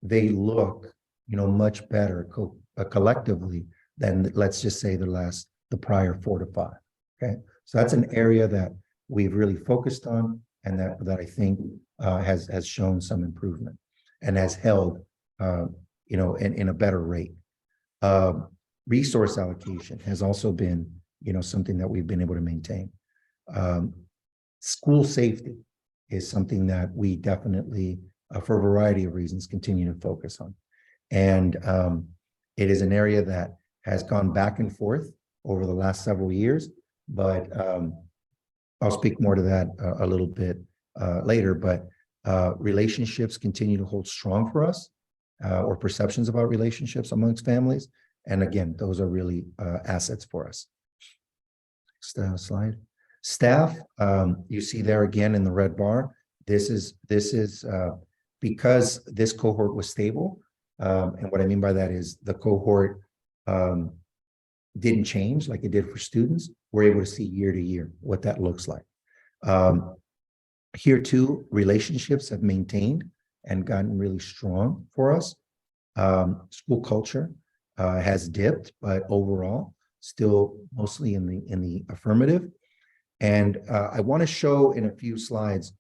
they look, much better collectively than, let's just say, the prior 4 to 5. Okay, so that's an area that we've really focused on, and that I think has shown some improvement and has held, in a better rate. Resource allocation has also been, something that we've been able to maintain. School safety is something that we definitely, for a variety of reasons, continue to focus on. And it is an area that has gone back and forth over the last several years, but I'll speak more to that a little bit later. But relationships continue to hold strong for us, or perceptions about relationships amongst families. And again, those are really assets for us. Next slide. Staff, you see there again in the red bar. This is because this cohort was stable. And what I mean by that is the cohort didn't change like it did for students. We're able to see year to year what that looks like. Here too, relationships have maintained and gotten really strong for us. School culture has dipped, but overall still mostly in the affirmative. And I want to show in a few slides,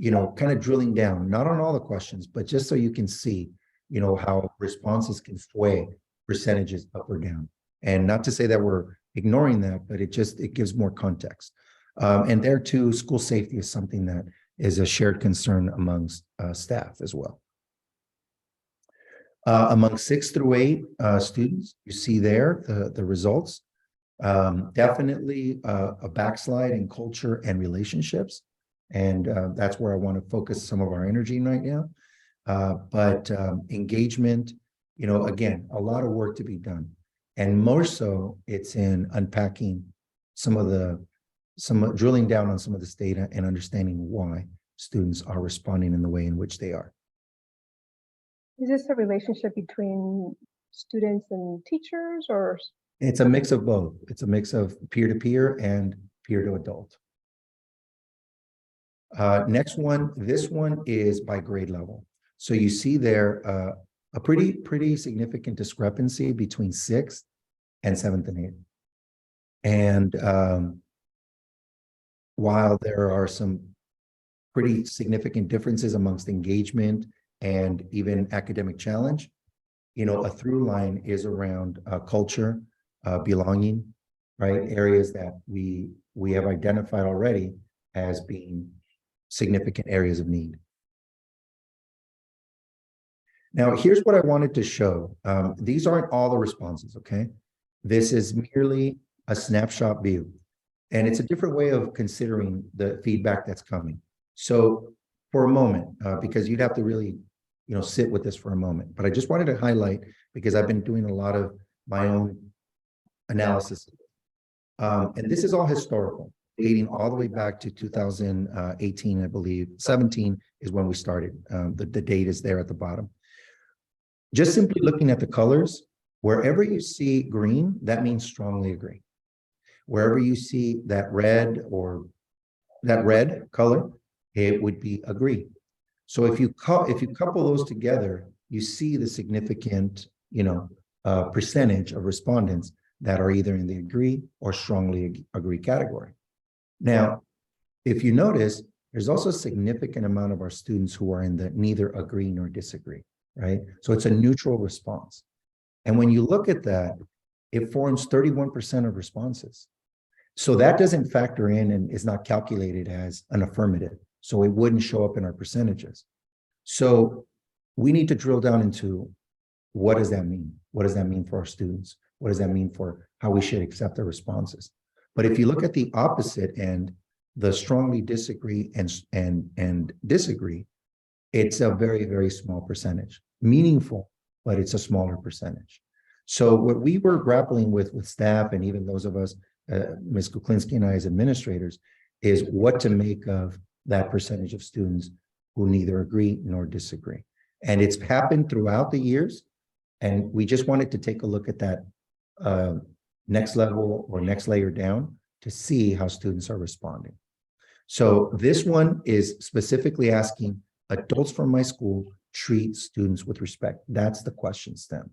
kind of drilling down, not on all the questions, but just so you can see, how responses can sway percentages up or down. And not to say that we're ignoring that, but it gives more context. And there too, school safety is something that is a shared concern amongst staff as well. Among 6 through 8 students, you see there the results. Definitely a backslide in culture and relationships. And that's where I want to focus some of our energy right now. But engagement, again, a lot of work to be done. And more so, it's in unpacking drilling down on some of this data and understanding why students are responding in the way in which they are. Is this a relationship between students and teachers, or? It's a mix of both. It's a mix of peer-to-peer and peer-to-adult. Next one, this one is by grade level. So you see there a pretty significant discrepancy between 6th and 7th and 8th. And while there are some pretty significant differences amongst engagement and even academic challenge, you know, a through line is around culture, belonging, right? Areas that we have identified already as being significant areas of need. Now, here's what I wanted to show. These aren't all the responses, okay? This is merely a snapshot view. And it's a different way of considering the feedback that's coming. So for a moment, because you'd have to really, you know, sit with this for a moment, but I just wanted to highlight, because I've been doing a lot of my own analysis. And this is all historical, dating all the way back to 2018, I believe. 17 is when we started. The date is there at the bottom. Just simply looking at the colors, wherever you see green, that means strongly agree. Wherever you see that red or that red color, it would be agree. So if you couple those together, you see the significant, you know, percentage of respondents that are either in the agree or strongly agree category. Now, if you notice, there's also a significant amount of our students who are in the neither agree nor disagree, right? So it's a neutral response. And when you look at that, it forms 31% of responses. So that doesn't factor in and is not calculated as an affirmative. So it wouldn't show up in our percentages. So we need to drill down into what does that mean? What does that mean for our students? What does that mean for how we should accept their responses? But if you look at the opposite end, the strongly disagree and disagree, it's a very, very small percentage. Meaningful, but it's a smaller percentage. So what we were grappling with staff and even those of us, Ms. Kuklinski and I as administrators, is what to make of that percentage of students who neither agree nor disagree. And it's happened throughout the years. And we just wanted to take a look at that next level or next layer down to see how students are responding. So this one is specifically asking, adults from my school treat students with respect. That's the question stem.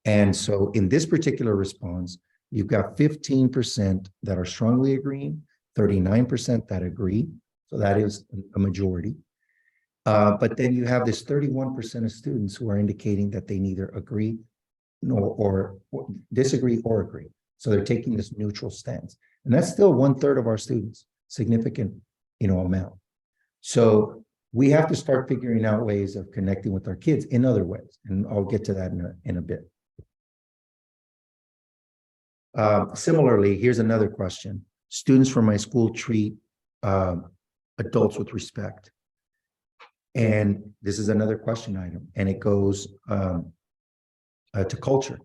And so in this particular response, you've got 15% that are strongly agreeing, 39% that agree. So that is a majority. But then you have this 31% of students who are indicating that they neither agree or disagree or agree. So they're taking this neutral stance. And that's still 1/3 of our students, significant, you know, amount. So we have to start figuring out ways of connecting with our kids in other ways. And I'll get to that in a bit. Similarly, here's another question. Students from my school treat adults with respect. And this is another question item, and it goes to culture.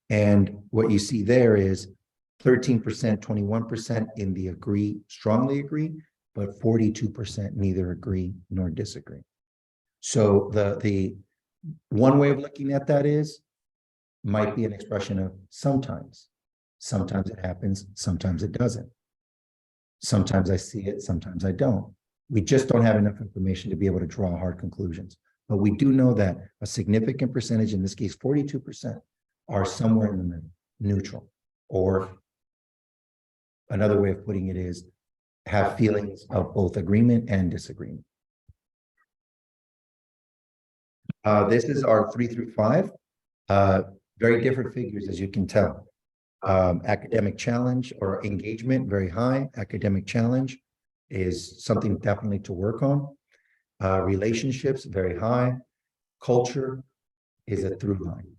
And what you see there is 13%, 21% in the agree, strongly agree, but 42% neither agree nor disagree. So the one way of looking at that might be an expression of sometimes. Sometimes it happens, sometimes it doesn't. Sometimes I see it, sometimes I don't. We just don't have enough information to be able to draw hard conclusions. But we do know that a significant percentage, in this case, 42%, are somewhere in the middle, neutral. Or another way of putting it is have feelings of both agreement and disagreement. This is our 3 through 5. Very different figures, as you can tell. Academic challenge or engagement, very high. Academic challenge is something definitely to work on. Relationships, very high. Culture is a through line.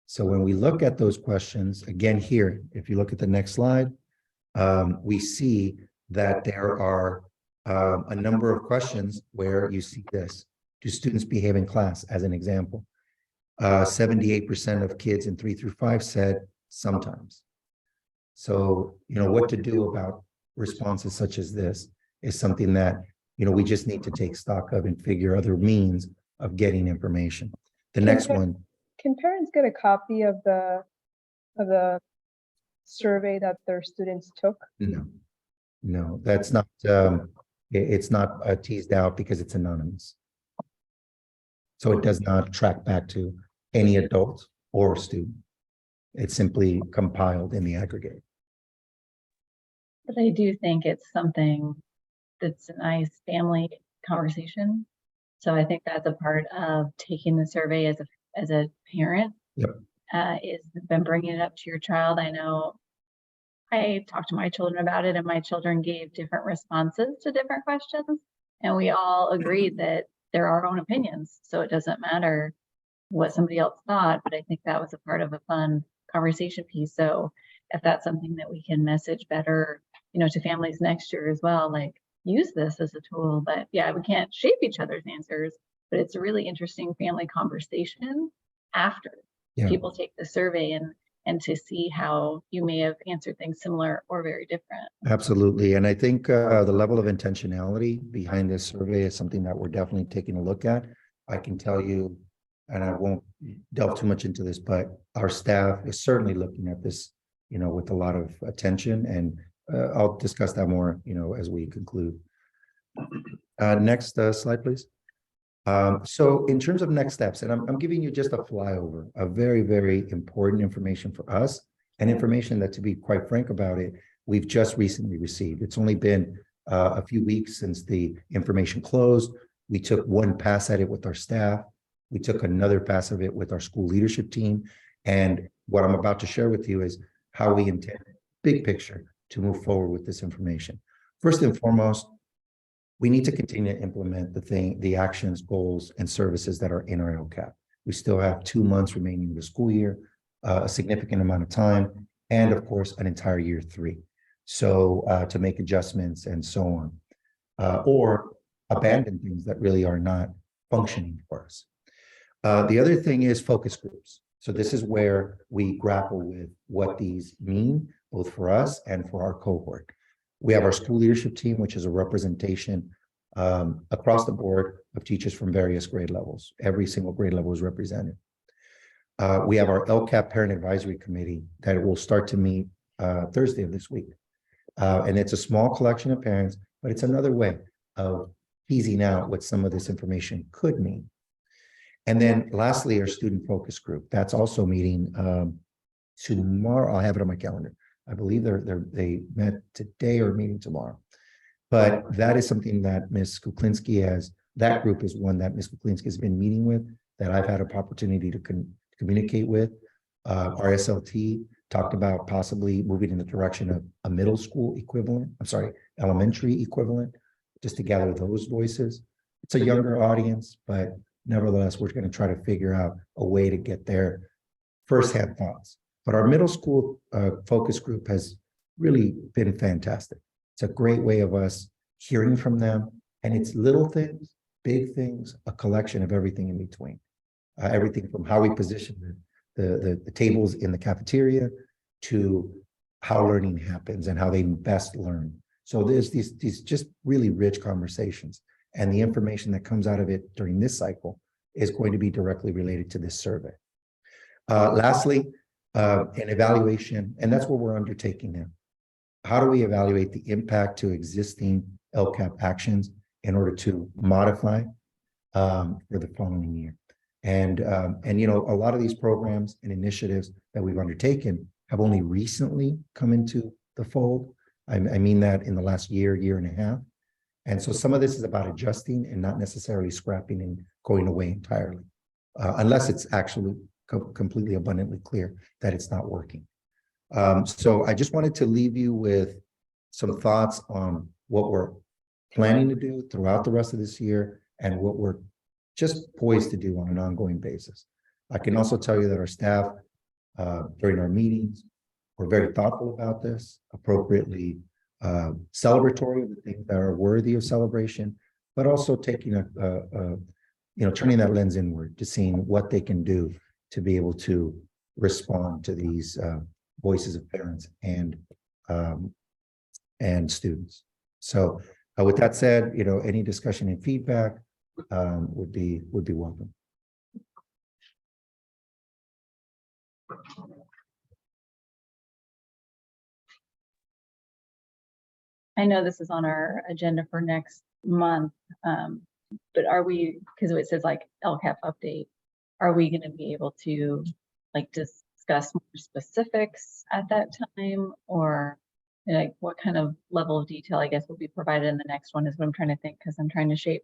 So when we look at those questions, again here, if you look at the next slide, we see that there are a number of questions where you see this. Do students behave in class, as an example? 78% of kids in 3 through 5 said sometimes. So, what to do about responses such as this is something that, we just need to take stock of and figure other means of getting information. The next one, Can parents get a copy of the survey that their students took? no, that's not, it's not teased out because it's anonymous. So it does not track back to any adult or student. It's simply compiled in the aggregate. But I do think it's something that's a nice family conversation. So I think that's a part of taking the survey as a parent. Yep. Is been bringing it up to your child. I know I talked to my children about it, and my children gave different responses to different questions. And we all agreed that they're our own opinions. So it doesn't matter what somebody else thought, but I think that was a part of a fun conversation piece. So if that's something that we can message better, to families next year as well, like use this as a tool. But yeah, we can't shape each other's answers, but it's a really interesting family conversation after people take the survey and to see how you may have answered things similar or very different. Absolutely. And I think the level of intentionality behind this survey is something that we're definitely taking a look at. I can tell you, and I won't delve too much into this, but our staff is certainly looking at this, with a lot of attention, and I'll discuss that more, as we conclude. Next slide, please. So in terms of next steps, and I'm giving you just a flyover of very, very important information for us, and information that, to be quite frank about it, we've just recently received. It's only been a few weeks since the information closed. We took one pass at it with our staff. We took another pass of it with our school leadership team. And what I'm about to share with you is how we intend, big picture, to move forward with this information. First and foremost, we need to continue to implement the actions, goals, and services that are in our LCAP. We still have 2 months remaining in the school year, a significant amount of time, and of course, an entire year 3. So to make adjustments and so on, or abandon things that really are not functioning for us. The other thing is focus groups. So this is where we grapple with what these mean, both for us and for our cohort. We have our school leadership team, which is a representation across the board of teachers from various grade levels. Every single grade level is represented. We have our LCAP Parent Advisory Committee that will start to meet Thursday of this week. And it's a small collection of parents, but it's another way of teasing out what some of this information could mean. And then lastly, our student focus group. That's also meeting tomorrow. I'll have it on my calendar. I believe they met today or meeting tomorrow. But that is something that Ms. Kuklinski that group is one that Ms. Kuklinski has been meeting with, that I've had an opportunity to communicate with. Our SLT talked about possibly moving in the direction of a middle school equivalent, elementary equivalent, just to gather those voices. It's a younger audience, but nevertheless, we're going to try to figure out a way to get their firsthand thoughts. But our middle school focus group has really been fantastic. It's a great way of us hearing from them, and it's little things, big things, a collection of everything in between. Everything from how we position the tables in the cafeteria to how learning happens and how they best learn. So there's these just really rich conversations, and the information that comes out of it during this cycle is going to be directly related to this survey. Lastly, an evaluation, and that's what we're undertaking now. How do we evaluate the impact to existing LCAP actions in order to modify for the following year? And a lot of these programs and initiatives that we've undertaken have only recently come into the fold. I mean that in the last year and a half. And so some of this is about adjusting and not necessarily scrapping and going away entirely, unless it's actually completely abundantly clear that it's not working. So I just wanted to leave you with some thoughts on what we're planning to do throughout the rest of this year and what we're just poised to do on an ongoing basis. I can also tell you that our staff, during our meetings, we're very thoughtful about this, appropriately celebratory of the things that are worthy of celebration, but also taking turning that lens inward to seeing what they can do to be able to respond to these voices of parents and students. So with that said, any discussion and feedback would be welcome. I know this is on our agenda for next month, but are we, because it says like LCAP update, are we going to be able to like discuss more specifics at that time, or like what kind of level of detail, I guess, will be provided in the next one is what I'm trying to think, because I'm trying to shape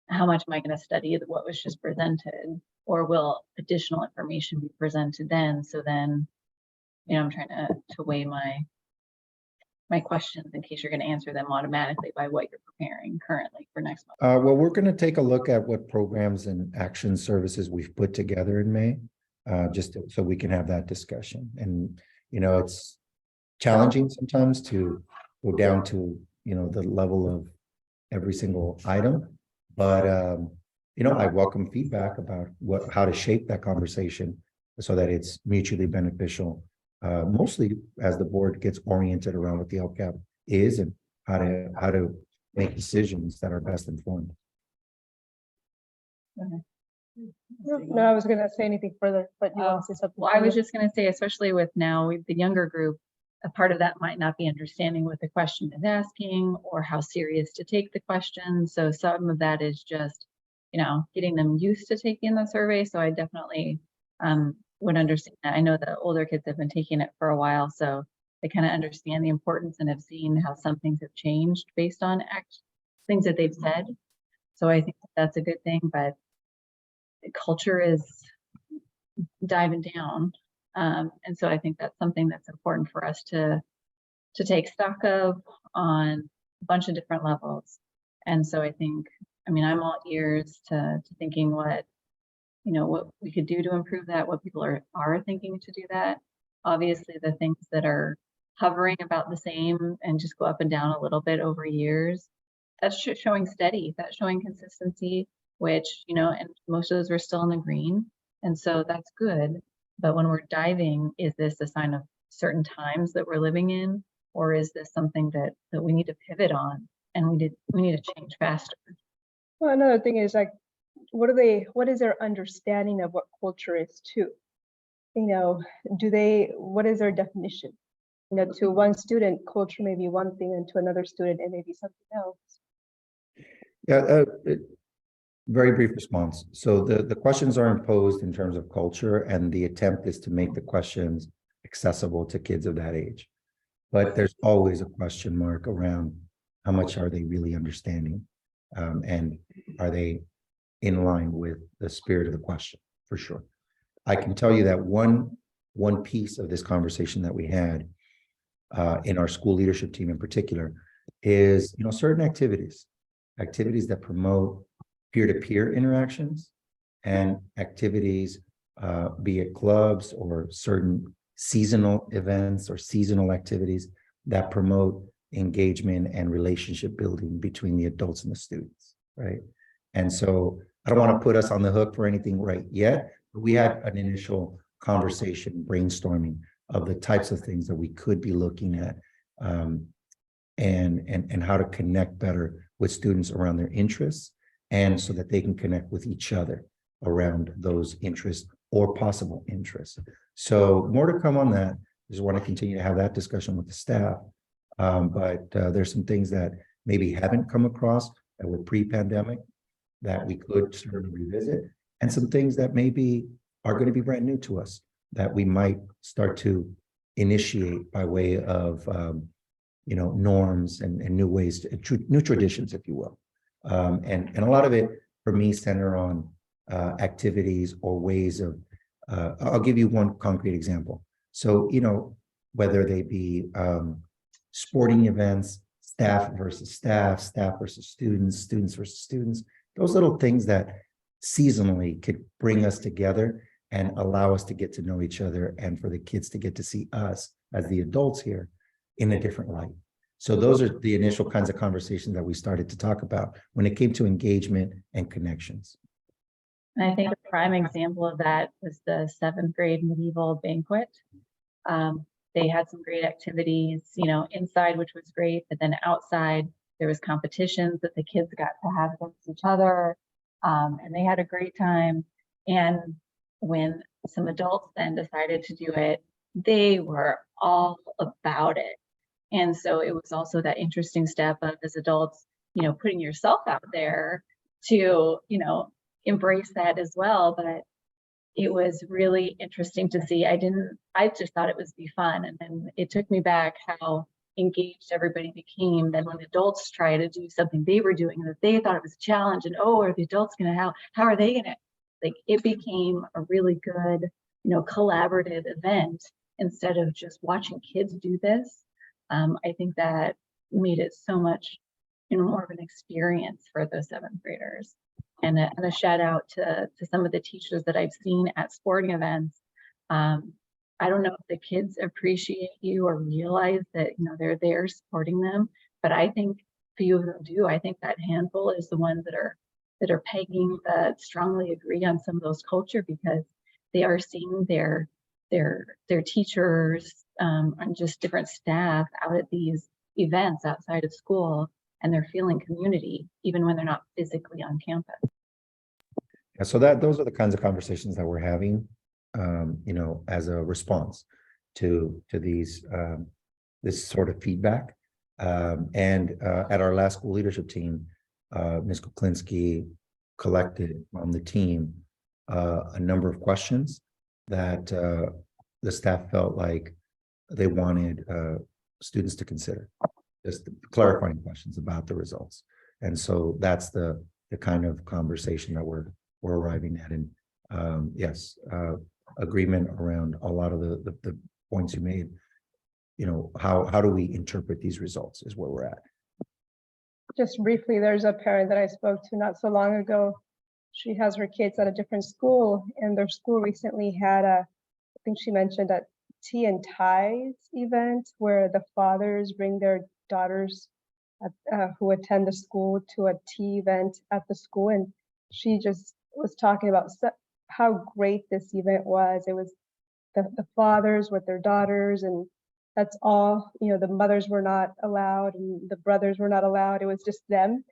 how much am I going to study what was just presented, or will additional information be presented then? So then, I'm trying to weigh my questions in case you're going to answer them automatically by what you're preparing currently for next month. Well, we're going to take a look at what programs and action services we've put together in May, so we can have that discussion. And, it's challenging sometimes to go down to, the level of every single item. But, I welcome feedback about how to shape that conversation so that it's mutually beneficial. Mostly as the board gets oriented around what the LCAP is and how to make decisions that are best informed. No, I was gonna say anything further, but you want to say something? Well, I was further? just going to say, especially with now the younger group, a part of that might not be understanding what the question is asking or how serious to take the question. So some of that is just, getting them used to taking the survey. So I definitely would understand that. I know the older kids have been taking it for a while, so they kind of understand the importance and have seen how some things have changed based on things that they've said. So I think that's a good thing, but culture is diving down. And so I think that's something that's important for us to take stock of on a bunch of different levels. And so I think, I'm all ears to thinking what we could do to improve that, what people are thinking to do that. Obviously, the things that are hovering about the same and just go up and down a little bit over years, that's showing steady, that's showing consistency, which, and most of those are still in the green. And so that's good. But when we're diving, is this a sign of certain times that we're living in? Or is this something that we need to pivot on and we need to change faster? Well, another thing is like, what is their understanding of what culture is too? What is their definition? To one student, culture may be one thing, and to another student, it may be something else. Yeah, very brief response. So the questions are imposed in terms of culture, and the attempt is to make the questions accessible to kids of that age. But there's always a question mark around how much are they really understanding, and are they in line with the spirit of the question, for sure. I can tell you that one piece of this conversation that we had in our school leadership team in particular is, certain activities that promote peer-to-peer interactions and activities, be it clubs or certain seasonal events or seasonal activities that promote engagement and relationship building between the adults and the students, right? And so I don't want to put us on the hook for anything right yet, but we had an initial conversation, brainstorming of the types of things that we could be looking at, and how to connect better with students around their interests, and so that they can connect with each other around those interests or possible interests. So more to come on that. I just want to continue to have that discussion with the staff. But there's some things that maybe haven't come across that were pre-pandemic that we could certainly revisit, and some things that maybe are going to be brand new to us that we might start to initiate by way of norms and new ways, new traditions, if you will. And a lot of it for me center on activities or ways of, I'll give you one concrete example. So, whether they be sporting events, staff versus staff, staff versus students, students versus students, those little things that seasonally could bring us together and allow us to get to know each other, and for the kids to get to see us as the adults here in a different light. So those are the initial kinds of conversations that we started to talk about when it came to engagement and connections. And I think a prime example of that was the 7th grade medieval banquet. They had some great activities, inside, which was great, but then outside, there was competitions that the kids got to have against each other. And they had a great time. And when some adults then decided to do it, they were all about it. And so it was also that interesting step of, as adults, putting yourself out there to, embrace that as well. But it was really interesting to see. I just thought it would be fun. And then it took me back how engaged everybody became. Then when adults try to do something they were doing that they thought it was a challenge, and are the adults going to, how are they going to, like, it became a really good, collaborative event instead of just watching kids do this. I think that made it so much, more of an experience for those 7th graders. And a shout out to some of the teachers that I've seen at sporting events. I don't know if the kids appreciate you or realize that, they're there supporting them, but I think few of them do. I think that handful is the ones that are pegging, that strongly agree on some of those culture, because they are seeing their teachers and just different staff out at these events outside of school, and they're feeling community even when they're not physically on campus. Yeah, so those are the kinds of conversations that we're having, as a response to these this sort of feedback. And at our last school leadership team, Ms. Kuklinski collected on the team a number of questions that the staff felt like they wanted students to consider, just clarifying questions about the results. And so that's the kind of conversation that we're arriving at. And yes, agreement around a lot of the points you made. How do we interpret these results is where we're at. Just briefly, there's a parent that I spoke to not so long ago. She has her kids at a different school, and their school recently had I think she mentioned a tea and ties event where the fathers bring their daughters who attend the school to a tea event at the school. And she just was talking about how great this event was. It was the fathers with their daughters, and that's all, the mothers were not allowed and the brothers were not allowed. It was just them.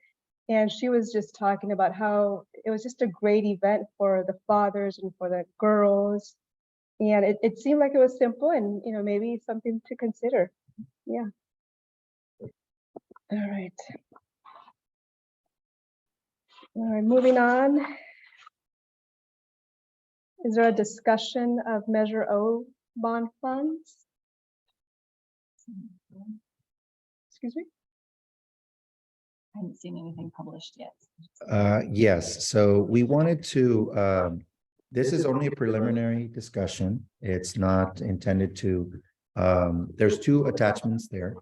And she was just talking about how it was just a great event for the fathers and for the girls. And it seemed like it was simple and, maybe something to consider. Yeah. All right. All right, moving on. Is there a discussion of Measure O bond funds? Excuse me? I haven't seen anything published yet. Yes, so we wanted to, this is only a preliminary discussion. It's not intended to, there's 2 attachments there.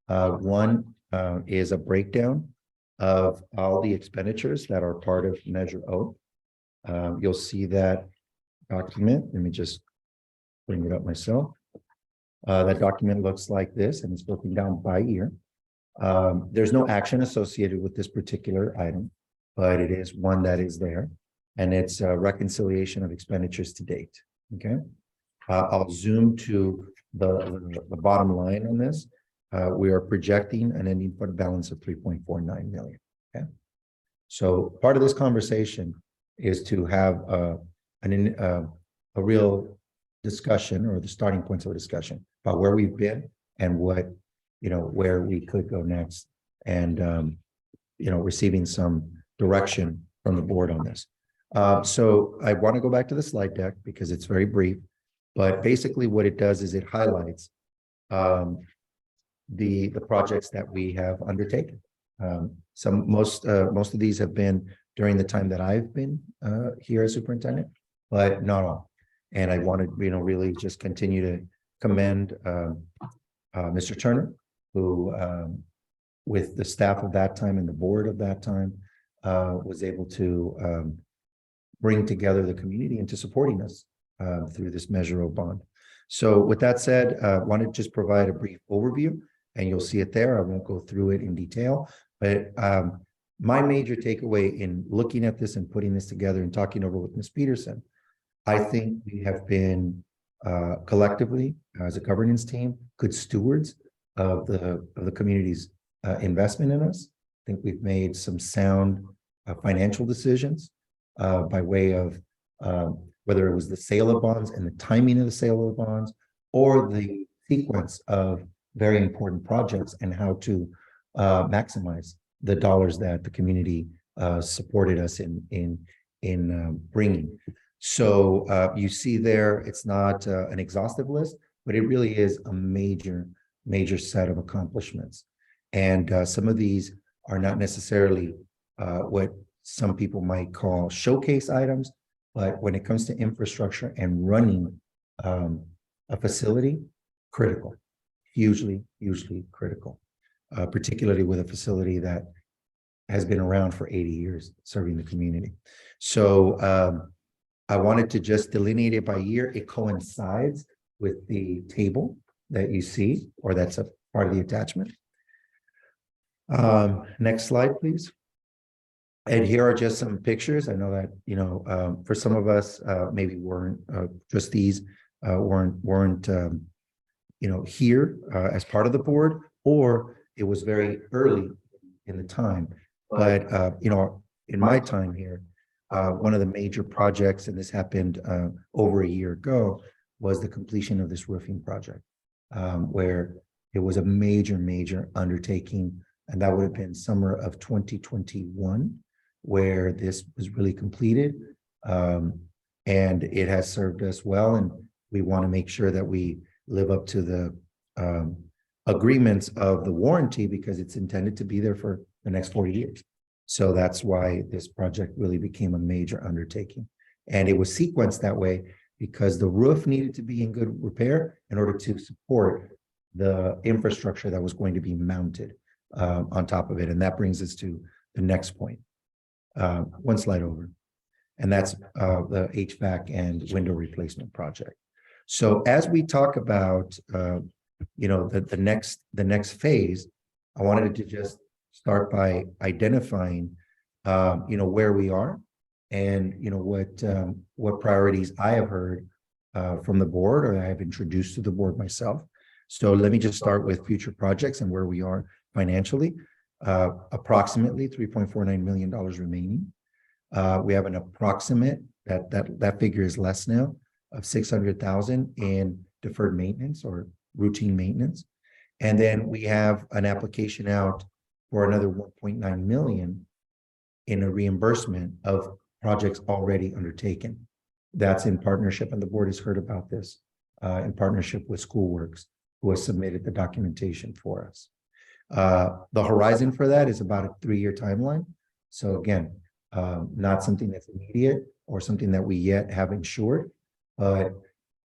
One is a breakdown of all the expenditures that are part of Measure O. You'll see that document. Let me just bring it up myself. That document looks like this, and it's broken down by year. There's no action associated with this particular item, but it is one that is there, and it's a reconciliation of expenditures to date. Okay, I'll zoom to the bottom line on this. We are projecting an ending fund balance of 3.49 million. Okay, so part of this conversation is to have a real discussion, or the starting points of a discussion about where we've been and what, where we could go next, and receiving some direction from the board on this. So I want to go back to the slide deck because it's very brief, but basically what it does is it highlights the projects that we have undertaken. Most of these have been during the time that I've been here as superintendent, but not all. And I wanted, really just continue to commend Mr. Turner, who with the staff of that time and the board of that time was able to bring together the community into supporting us through this Measure O bond. So with that said, I want to just provide a brief overview, and you'll see it there. I won't go through it in detail, but my major takeaway in looking at this and putting this together and talking over with Ms. Peterson, I think we have been collectively as a governance team, good stewards of the community's investment in us. I think we've made some sound financial decisions by way of whether it was the sale of bonds and the timing of the sale of bonds, or the sequence of very important projects and how to maximize the dollars that the community supported us in bringing. So you see there, it's not an exhaustive list, but it really is a major set of accomplishments. And some of these are not necessarily what some people might call showcase items, but when it comes to infrastructure and running a facility, critical, hugely critical, particularly with a facility that has been around for 80 years serving the community. So I wanted to just delineate it by year. It coincides with the table that you see, or that's a part of the attachment. Next slide, please. And here are just some pictures. I know that, you know, for some of us, maybe weren't trustees, weren't you know, here as part of the board, or it was very early in the time. But you know, in my time here, one of the major projects, and this happened over a year ago, was the completion of this roofing project, where it was a major undertaking, and that would have been summer of 2021, where this was really completed. And it has served us well, and we want to make sure that we live up to the agreements of the warranty, because it's intended to be there for the next 40 years. So that's why this project really became a major undertaking. And it was sequenced that way because the roof needed to be in good repair in order to support the infrastructure that was going to be mounted on top of it. And that brings us to the next point. One slide over. And that's the HVAC and window replacement project. So as we talk about, you know, the next phase, I wanted to just start by identifying, you know, where we are, and you know what priorities I have heard from the board, or I have introduced to the board myself. So let me just start with future projects and where we are financially. Approximately $3.49 million remaining. We have an approximate that figure is less now, of 600,000 in deferred maintenance or routine maintenance. And then we have an application out for another 1.9 million in a reimbursement of projects already undertaken. That's in partnership, and the board has heard about this, in partnership with Schoolworks, who has submitted the documentation for us. The horizon for that is about a 3-year timeline. So again, not something that's immediate or something that we yet have insured, but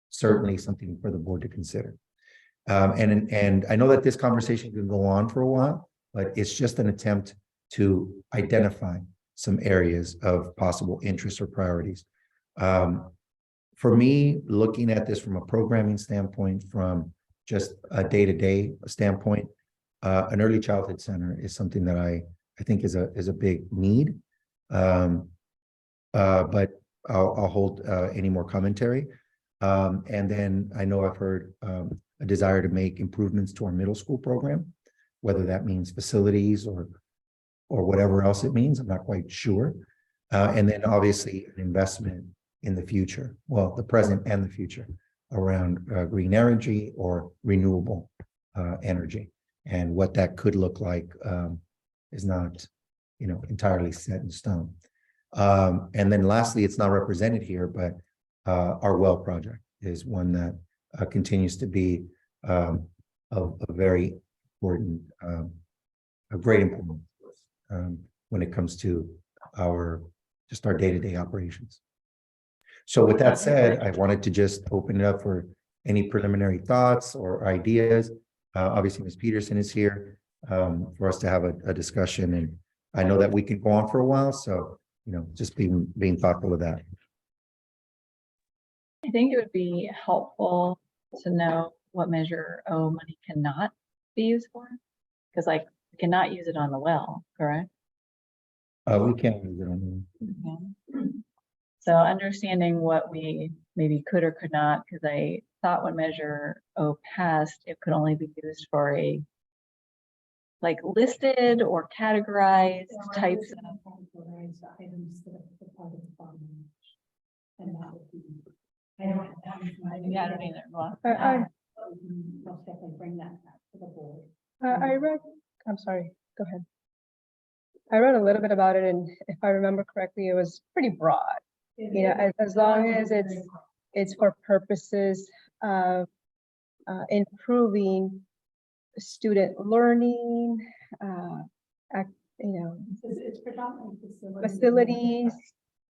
certainly something for the board to consider. And I know that this conversation can go on for a while, but it's just an attempt to identify some areas of possible interest or priorities. For me, looking at this from a programming standpoint, from just a day-to-day standpoint, an early childhood center is something that I think is a big need. But I'll hold any more commentary. And then I know I've heard a desire to make improvements to our middle school program, whether that means facilities or whatever else it means. I'm not quite sure. And then obviously an investment in the future, well, the present and the future, around green energy or renewable energy. And what that could look like is not, you know, entirely set in stone. And then lastly, it's not represented here, but our well project is one that continues to be a very important, a great importance when it comes to our day-to-day operations. So with that said, I wanted to just open it up for any preliminary thoughts or ideas. Obviously, Ms. Peterson is here for us to have a discussion, and I know that we can go on for a while, so you know, just being thoughtful of that. I think it would be helpful to know what Measure O money cannot be used for, because like we cannot use it on the well, correct? We can't use it on Okay. So understanding what we maybe could or could not, because I thought when Measure O passed, it could only be used for a like listed or categorized types of. Categorized items that are part of the farm. And that would be, I don't have that information. Yeah, I don't either. Well, But we can most definitely bring that back to the board. I read, I'm sorry, go ahead. I read a little bit about it, and if I remember correctly, it was pretty broad. You know, as long as it's for purposes of improving student learning, you know, It's predominantly facilities,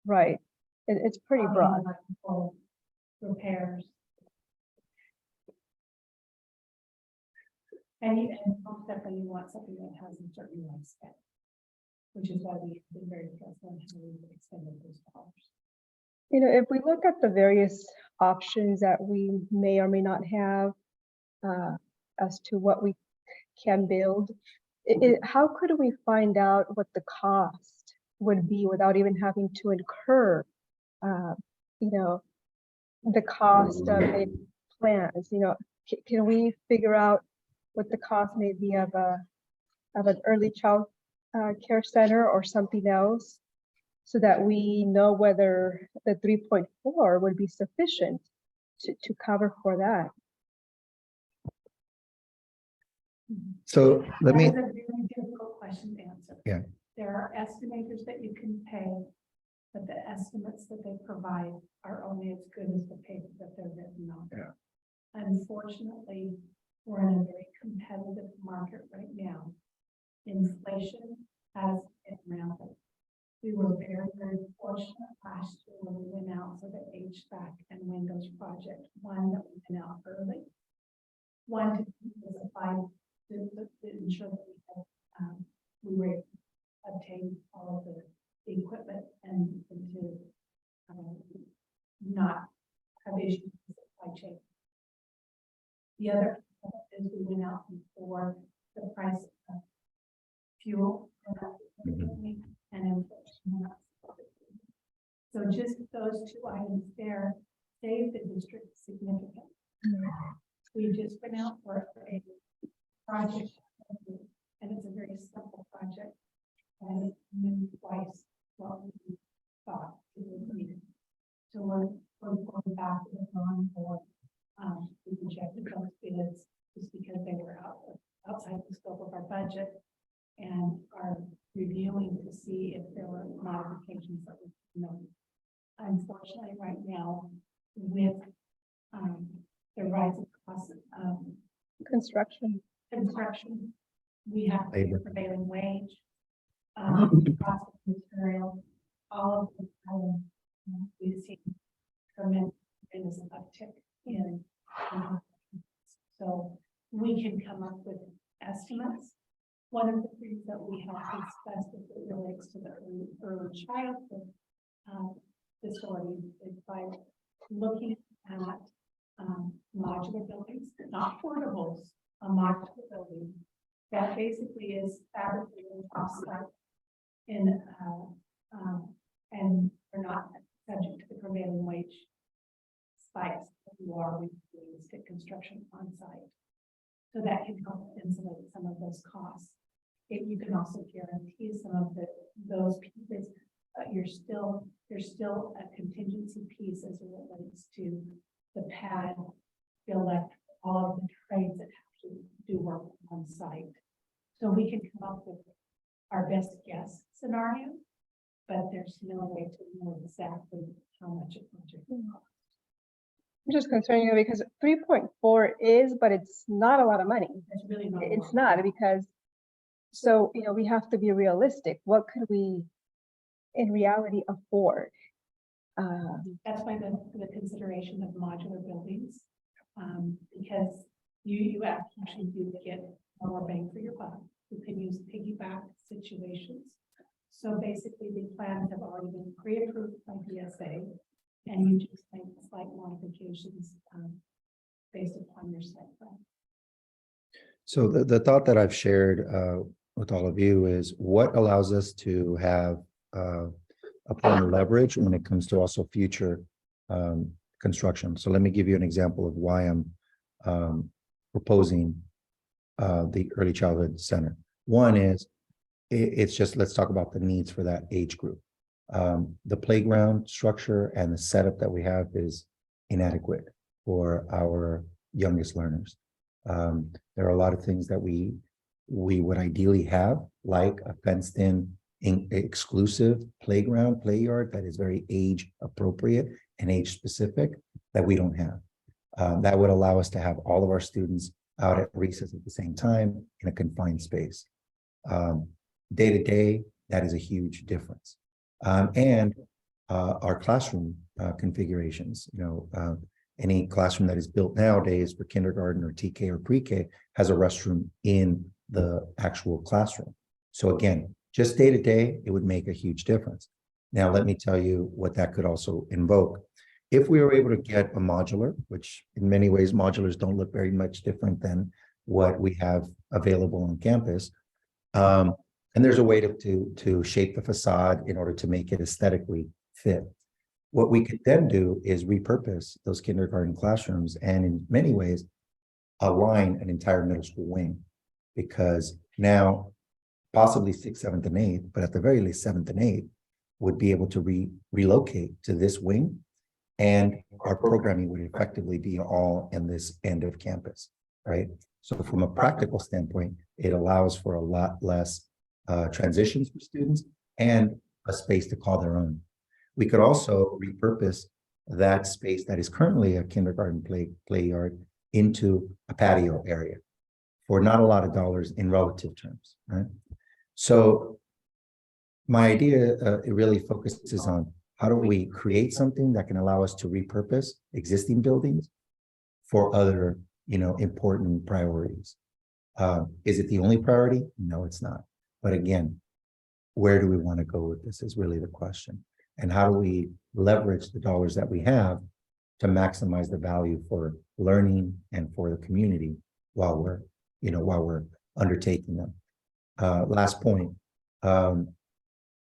right? It's pretty broad. Repairs. And most definitely you want something that has a certain lifespan. Which is why we've been very careful on how we extended those dollars. You know, if we look at the various options that we may or may not have as to what we can build, how could we find out what the cost would be without even having to incur, you know, the cost of a plans? You know, can we figure out what the cost may be of an early child care center or something else, so that we know whether the 3.4 would be sufficient to cover for that? So let me, That is a very difficult question to answer. Yeah. There are estimators that you can pay, but the estimates that they provide are only as good as the paper that they're written on. Yeah. Unfortunately, we're in a very competitive market right now. Inflation has hit rampant. We were very, very fortunate last year when we went out for the HVAC and windows project. One, that we went out early. One, to supply, to ensure that we were able to obtain all of the equipment and to not have issues with the supply chain. The other is we went out for the price of fuel and inflation. So just those two items there save the district significantly. We just went out for a project, and it's a very simple project, and it's been twice what we thought it would be. So we're going back to the drawing board. We rejected those bids just because they were outside the scope of our budget, and are reviewing to see if there were modifications that we, you know, unfortunately right now with the rising cost of construction, we have to pay Labor. prevailing wage, cost of material, all of the we've seen tremendous uptick in. So we can come up with estimates. One of the things that we have discussed as it relates to the early childhood facilities is by looking at modular buildings, not portables, a modular building that basically is fabricated off-site in and are not subject to the prevailing wage spikes that you are with stick construction on site. So that can help insulate some of those costs. If you can also guarantee some of those pieces, there's still a contingency piece as it relates to the pad, build all of the trades that have to do work on site. So we can come up with our best guess scenario, but there's no way to know exactly how much a project will cost. I'm just concerned, you know, because 3.4 is, but it's not a lot of money. It's really not. It's not, because, so, you know, we have to be realistic. What could we in reality afford? That's why the consideration of modular buildings, because you actually do get more bang for your buck. You can use piggyback situations. So basically the plans have already been pre-approved by DSA, and you just make slight modifications based upon your site plan. so the thought that I've shared with all of you is what allows us to have upon leverage when it comes to also future construction. So let me give you an example of why I'm proposing the early childhood center. One is it's just, let's talk about the needs for that age group. The playground structure and the setup that we have is inadequate for our youngest learners. There are a lot of things that we would ideally have, like a fenced in exclusive playground, play yard that is very age appropriate and age specific, that we don't have. That would allow us to have all of our students out at recess at the same time in a confined space. Day to day, that is a huge difference. And our classroom configurations, any classroom that is built nowadays for kindergarten or TK or pre-K has a restroom in the actual classroom. So again, just day to day, it would make a huge difference. Now, let me tell you what that could also invoke. If we were able to get a modular, which in many ways, modulars don't look very much different than what we have available on campus. And there's a way to shape the facade in order to make it aesthetically fit. What we could then do is repurpose those kindergarten classrooms and in many ways align an entire middle school wing, because now possibly 6th, 7th, and 8th, but at the very least 7th and 8th would be able to relocate to this wing, and our programming would effectively be all in this end of campus, right? So from a practical standpoint, it allows for a lot less transitions for students and a space to call their own. We could also repurpose that space that is currently a kindergarten play yard into a patio area for not a lot of dollars in relative terms, right? So my idea, it really focuses on how do we create something that can allow us to repurpose existing buildings for other, important priorities. Is it the only priority? No, it's not. But again, where do we want to go with this is really the question. And how do we leverage the dollars that we have to maximize the value for learning and for the community while we're undertaking them. Last point.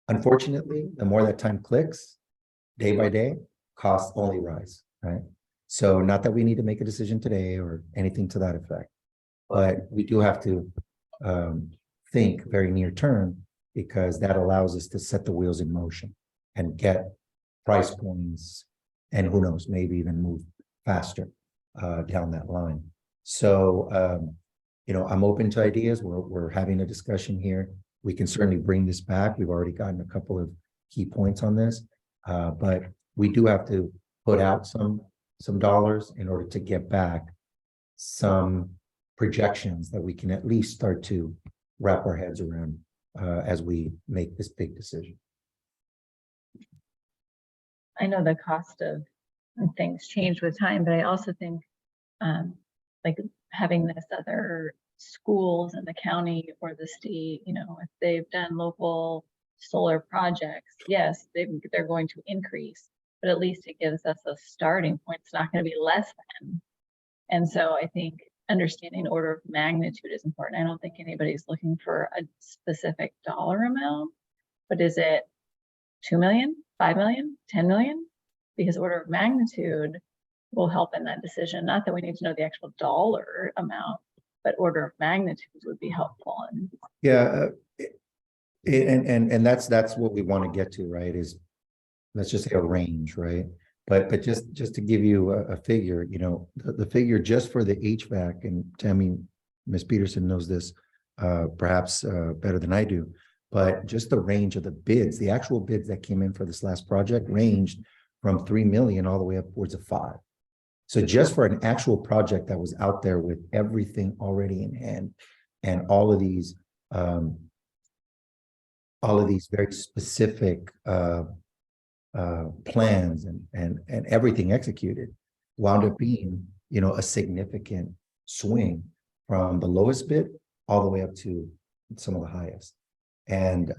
Unfortunately, the more that time clicks, day by day, costs only rise, right? So not that we need to make a decision today or anything to that effect, but we do have to think very near term, because that allows us to set the wheels in motion and get price points, and who knows, maybe even move faster down that line. So, I'm open to ideas. We're having a discussion here. We can certainly bring this back. We've already gotten a couple of key points on this, but we do have to put out some dollars in order to get back some projections that we can at least start to wrap our heads around as we make this big decision. I know the cost of things change with time, but I also think like having this other schools in the county or the state, if they've done local solar projects, yes, they're going to increase, but at least it gives us a starting point. It's not going to be less than. And so I think understanding order of magnitude is important. I don't think anybody's looking for a specific dollar amount, but is it 2 million, 5 million, 10 million? Because order of magnitude will help in that decision. Not that we need to know the actual dollar amount, but order of magnitude would be helpful. Yeah, and that's what we want to get to, right? Is let's just say a range, right? But just to give you a figure, the figure just for the HVAC, and Tammy, Ms. Peterson knows this perhaps better than I do, but just the range of the bids, the actual bids that came in for this last project ranged from 3 million all the way upwards of 5. So just for an actual project that was out there with everything already in hand and all of these very specific plans and everything executed wound up being, a significant swing from the lowest bid all the way up to some of the highest. And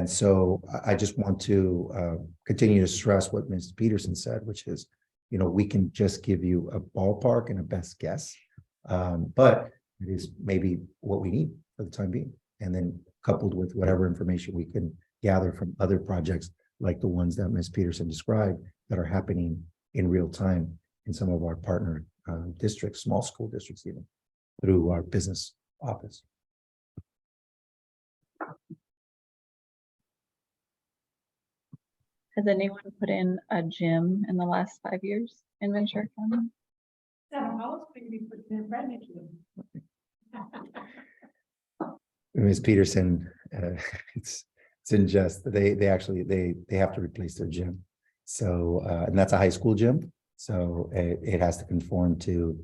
so I just want to continue to stress what Ms. Peterson said, which is, we can just give you a ballpark and a best guess, but it is maybe what we need for the time being. And then coupled with whatever information we can gather from other projects like the ones that Ms. Peterson described that are happening in real time in some of our partner districts, small school districts even, through our business office. Has anyone put in a gym in the last 5 years in Ventura County? So I was maybe put in right next to them. Ms. Peterson, it's in jest. They actually they have to replace their gym. So and that's a high school gym. So it has to conform to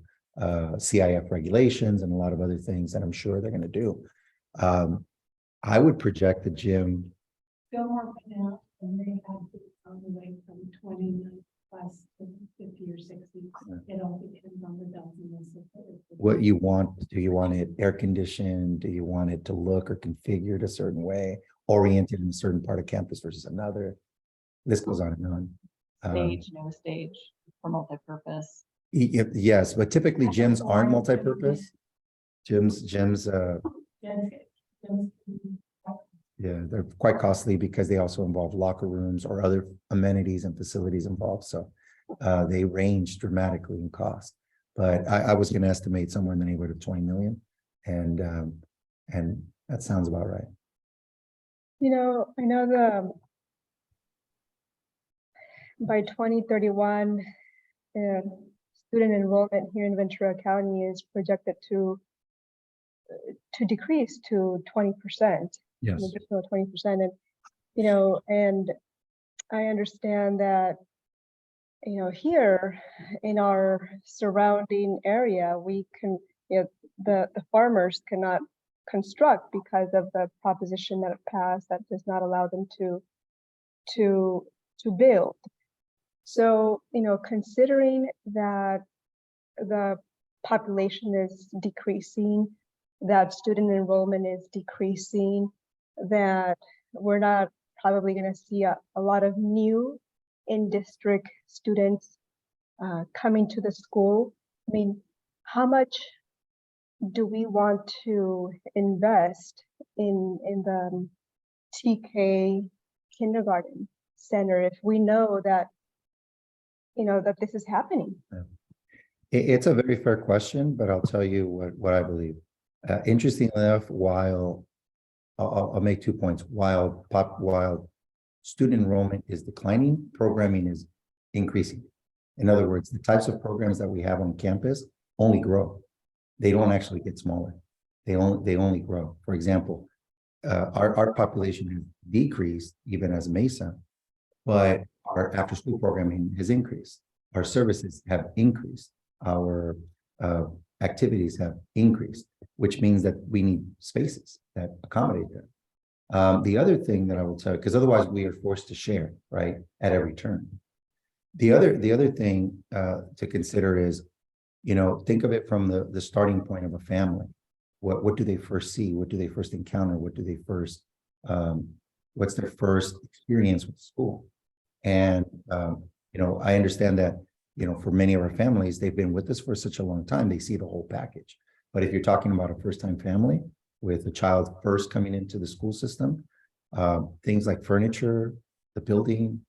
CIF regulations and a lot of other things that I'm sure they're going to do. I would project the gym. Fillmore went out and they had to on the way from 29 plus to 50 or 60. It all depends on the dozen. What you want, do you want it air conditioned? Do you want it to look or configured a certain way, oriented in a certain part of campus versus another? This goes on and on. Stage, no stage for multi-purpose. Yes, but typically gyms aren't multi-purpose. Gyms, yeah, they're quite costly because they also involve locker rooms or other amenities and facilities involved. So they range dramatically in cost. But I was going to estimate somewhere in the neighborhood of 20 million. And that sounds about right. You know, I know by 2031, student enrollment here in Ventura County is projected to decrease to 20%. Yes. An additional 20%. And, you know, and I understand that, you know, here in our surrounding area, we can, you know, the farmers cannot construct because of the proposition that passed that does not allow them to build. So, you know, considering that the population is decreasing, that student enrollment is decreasing, that we're not probably going to see a lot of new in-district students coming to the school. I mean, how much do we want to invest in the TK kindergarten center if we know that, you know, that this is happening? It's a very fair question, but I'll tell you what I believe. Interestingly enough, while I'll make 2 points. While student enrollment is declining, programming is increasing. In other words, the types of programs that we have on campus only grow. They don't actually get smaller. They only grow. For example, our population has decreased even as Mesa, but our after-school programming has increased. Our services have increased. Our activities have increased, which means that we need spaces that accommodate them. The other thing that I will tell you, because otherwise we are forced to share, right, at every turn. The other thing to consider is, you know, think of it from the starting point of a family. What do they first see? What do they first encounter? What do they first, what's their first experience with school? And, you know, I understand that, you know, for many of our families, they've been with us for such a long time, they see the whole package. But if you're talking about a first-time family with a child first coming into the school system, things like furniture, the building,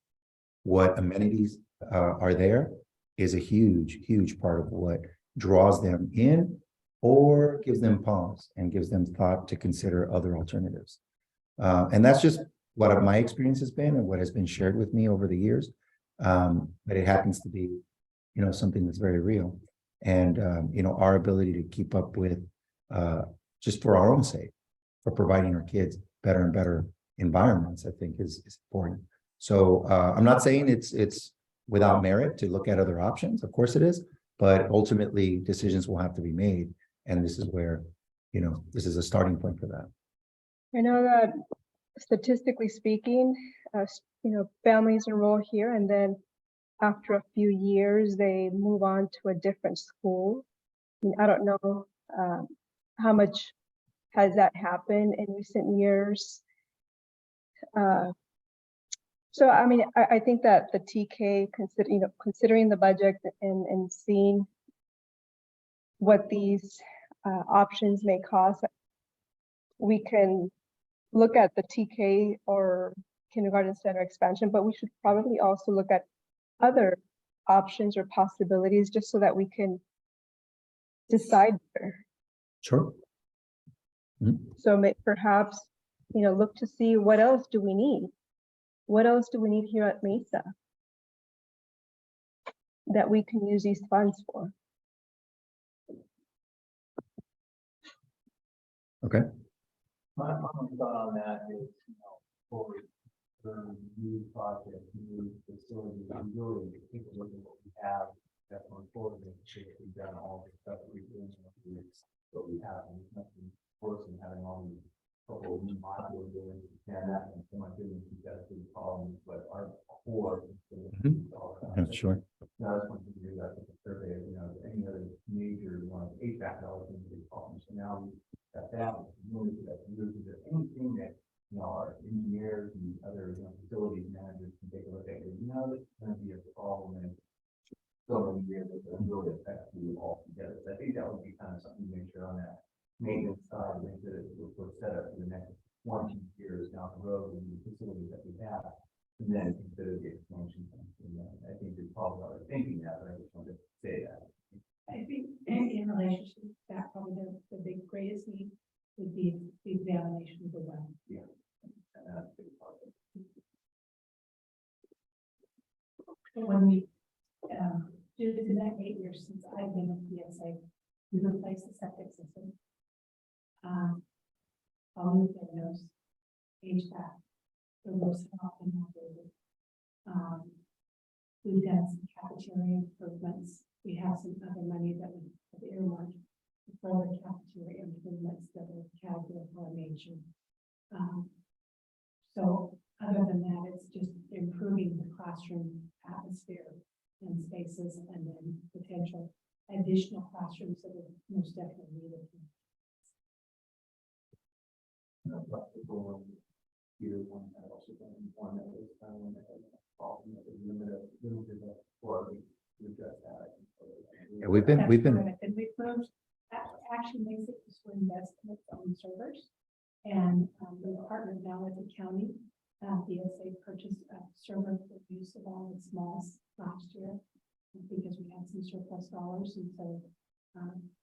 what amenities are there is a huge, huge part of what draws them in or gives them pause and gives them thought to consider other alternatives. And that's just what my experience has been and what has been shared with me over the years. But it happens to be, you know, something that's very real. And, you know, our ability to keep up with, just for our own sake, for providing our kids better and better environments, I think is important. So I'm not saying it's without merit to look at other options. Of course it is, but ultimately decisions will have to be made. And this is where, you know, this is a starting point for that. I know that statistically speaking, you know, families enroll here and then after a few years, they move on to a different school. I mean, I don't know how much has that happened in recent years. So, I mean, I think that the TK, considering the budget and seeing what these options may cost, we can look at the TK or kindergarten center expansion, but we should probably also look at other options or possibilities just so that we can decide better. Sure. So perhaps, look to see what else do we need? What else do we need here at Mesa that we can use these funds for? Okay. My only thought on that is, for new projects, new facilities, we really take a look at what we have that's going forward and make sure that we've done all the stuff that we're doing, what we have, and there's nothing worse than having all these couple of new modules doing, and that, and someone didn't keep that as a problem, but our core. Sure. Now, I just want to do that with the survey, any other major, HVAC dollars in the problem, so now we got that, moved to that, anything that, our engineers and other, facilities managers can take a look at, this is gonna be a problem in so many years, that will really affect you all together. So I think that would be kind of something to make sure on that maintenance side, make sure that we're set up for the next 1-2 years down the road and the facilities that we have. And then consider the expansion. And I think you're probably already thinking that, but I just wanted to say that. I think in relationship, that probably the big greatest need would be the examination of the well. Yeah. And that's a big part of it. When we, due to that 8 years since I've been at PSA, we replaced the septic system. All new windows, HVAC, the roofs have all been upgraded. We've done some cafeteria improvements. We have some other money that we have earmarked for the cafeteria improvements that are category for nature. So other than that, it's just improving the classroom atmosphere and spaces, and then potential additional classrooms that are most definitely needed. Here, one had also been one that was one that had a problem that was limited for to address that. Yeah, we've been, That's correct. And we've moved, that actually makes it just to invest in its own servers. And we partnered now with the county. BSA purchased a server for use of all the smalls last year because we had some surplus dollars. And so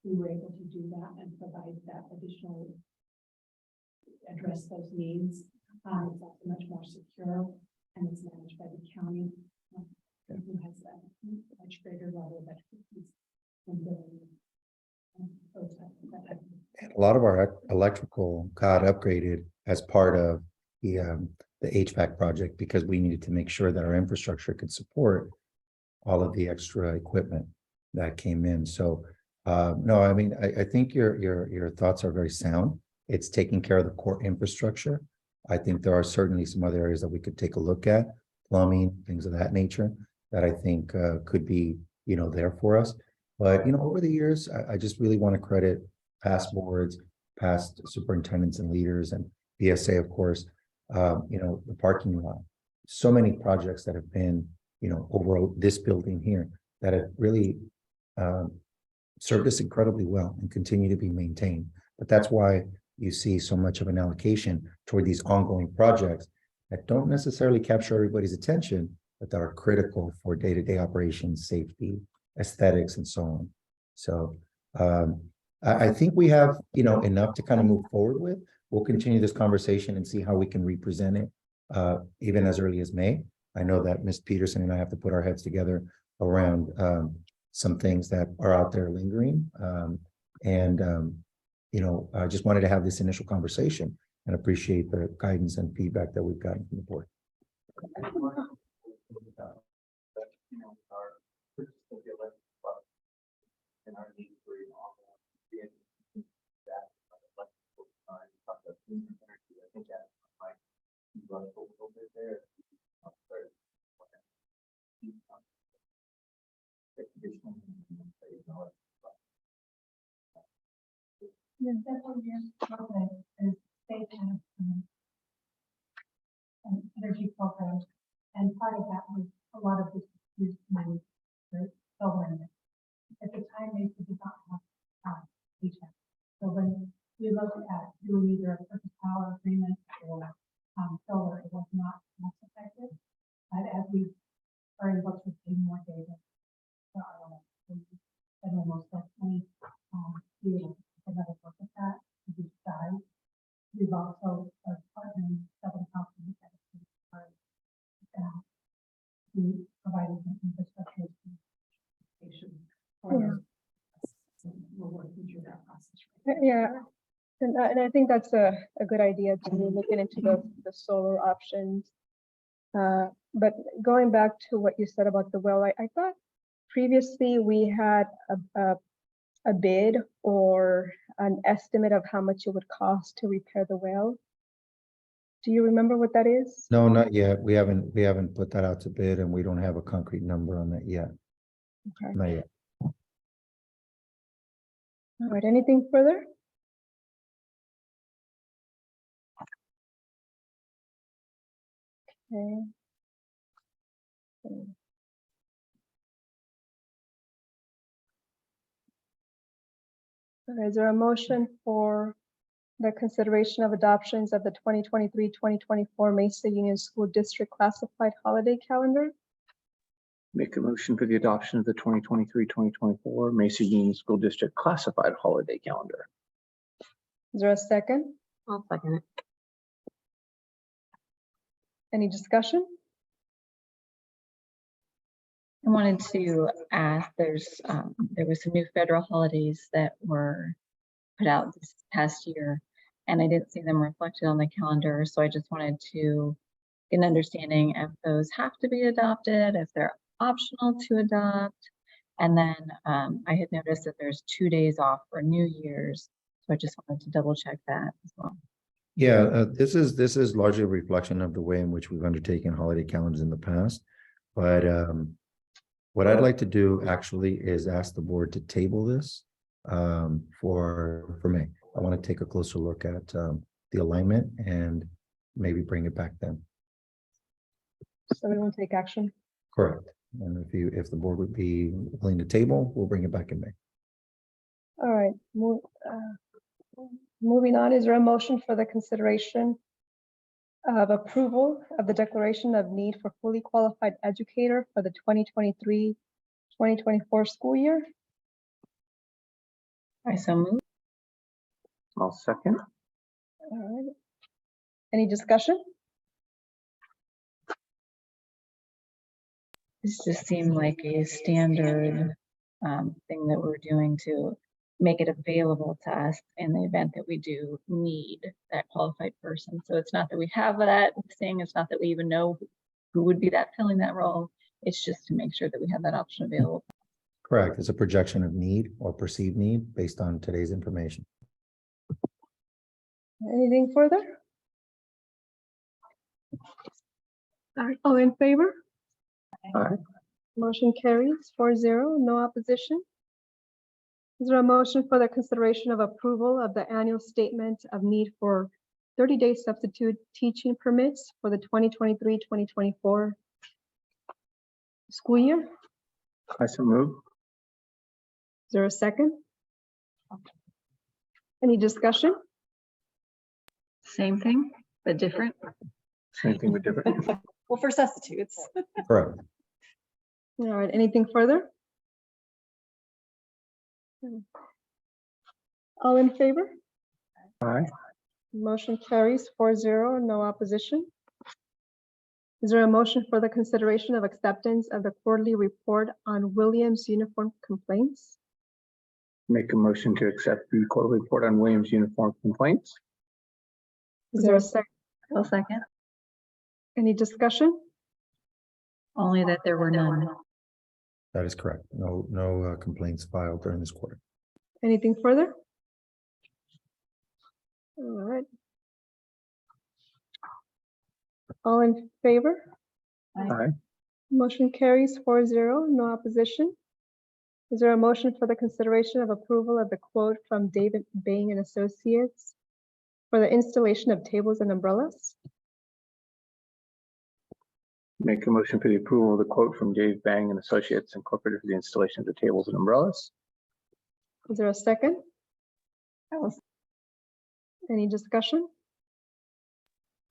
we were able to do that and provide that additional, address those needs. It's also much more secure and it's managed by the county, who has a much greater level of expertise in building. A lot of our electrical got upgraded as part of the HVAC project because we needed to make sure that our infrastructure could support all of the extra equipment that came in. So no, I mean, I think your thoughts are very sound. It's taking care of the core infrastructure. I think there are certainly some other areas that we could take a look at, plumbing, things of that nature, that I think could be, there for us. But, over the years, I just really want to credit past boards, past superintendents and leaders, and BSA, of course, the parking lot. So many projects that have been, over this building here that have really served us incredibly well and continue to be maintained. But that's why you see so much of an allocation toward these ongoing projects that don't necessarily capture everybody's attention, but that are critical for day-to-day operations, safety, aesthetics, and so on. So I think we have, enough to kind of move forward with. We'll continue this conversation and see how we can represent it, even as early as May. I know that Ms. Peterson and I have to put our heads together around some things that are out there lingering. I just wanted to have this initial conversation and appreciate the guidance and feedback that we've gotten from the board. And our need for I think that might run a little bit there. The several years program is state has an energy program, and part of that was a lot of this used money for solar. At the time, they did not have HVAC. So when we look at doing either a purchase power agreement or we've also partnered Southern California to providing some infrastructure. Yeah. We're working through that process. Yeah, and I think that's a good idea to be looking into the solar options. But going back to what you said about the well, I thought previously we had a bid or an estimate of how much it would cost to repair the well. Do you remember what that is? No, not yet. We haven't put that out to bid and we don't have a concrete number on that yet. Okay. Not yet. All right, anything further? Okay. Is there a motion for the consideration of adoptions of the 2023-2024 Mesa Union School District classified holiday calendar? Make a motion for the adoption of the 2023-2024 Mesa Union School District classified holiday calendar. Is there a second? I'll second it. Any discussion? I wanted to ask, there was some new federal holidays that were put out this past year, and I didn't see them reflected on the calendar. So I just wanted to get an understanding if those have to be adopted, if they're optional to adopt. And then I had noticed that there's 2 days off for New Year's. So I just wanted to double check that as well. Yeah, this is largely a reflection of the way in which we've undertaken holiday calendars in the past. But what I'd like to do actually is ask the board to table this for May. I want to take a closer look at the alignment and maybe bring it back then. So we won't take action. Correct. And if the board would be willing to table, we'll bring it back in May. All right, moving on, is there a motion for the consideration of approval of the declaration of need for fully qualified educator for the 2023-2024 school year? I so move. I'll second. All right. Any discussion? This just seemed like a standard thing that we're doing to make it available to us in the event that we do need that qualified person. So it's not that we have that thing. It's not that we even know who would be that filling that role. It's just to make sure that we have that option available. Correct. It's a projection of need or perceived need based on today's information. Anything further? All right, all in favor? Aye. Motion carries 4-0, no opposition. Is there a motion for the consideration of approval of the annual statement of need for 30-day substitute teaching permits for the 2023-2024 school year? I so move. Is there a second? Any discussion? Same thing, but different. Same thing with different. Well, for substitutes. Correct. All right, anything further? All in favor? Aye. Motion carries 4-0, no opposition. Is there a motion for the consideration of acceptance of the quarterly report on Williams uniform complaints? Make a motion to accept the quarterly report on Williams uniform complaints. Is there a second? I'll second. Any discussion? Only that there were none. That is correct. No complaints filed during this quarter. Anything further? All right. All in favor? Aye. Motion carries 4-0, no opposition. Is there a motion for the consideration of approval of the quote from David Bain and Associates for the installation of tables and umbrellas? Make a motion for the approval of the quote from Dave Bang and Associates Incorporated for the installation of the tables and umbrellas. Is there a second? Any discussion?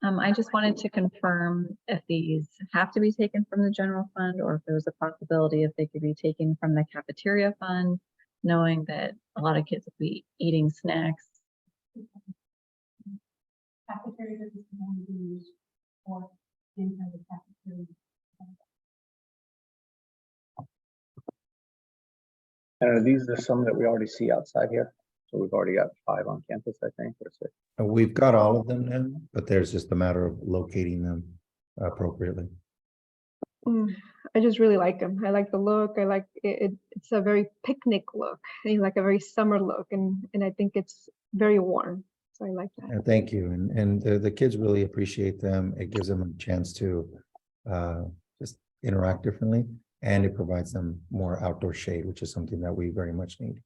I just wanted to confirm if these have to be taken from the general fund or if there's a possibility if they could be taken from the cafeteria fund, knowing that a lot of kids will be eating snacks. cafeteria that is going to be used for the entire cafeteria. And are these the some that we already see outside here? So we've already got 5 on campus, I think, or 6. We've got all of them now, but there's just a matter of locating them appropriately. I just really like them. I like the look. I like it. It's a very picnic look, and like a very summer look, and I think it's very warm. So I like that. And thank you. And the kids really appreciate them. It gives them a chance to just interact differently, and it provides them more outdoor shade, which is something that we very much need.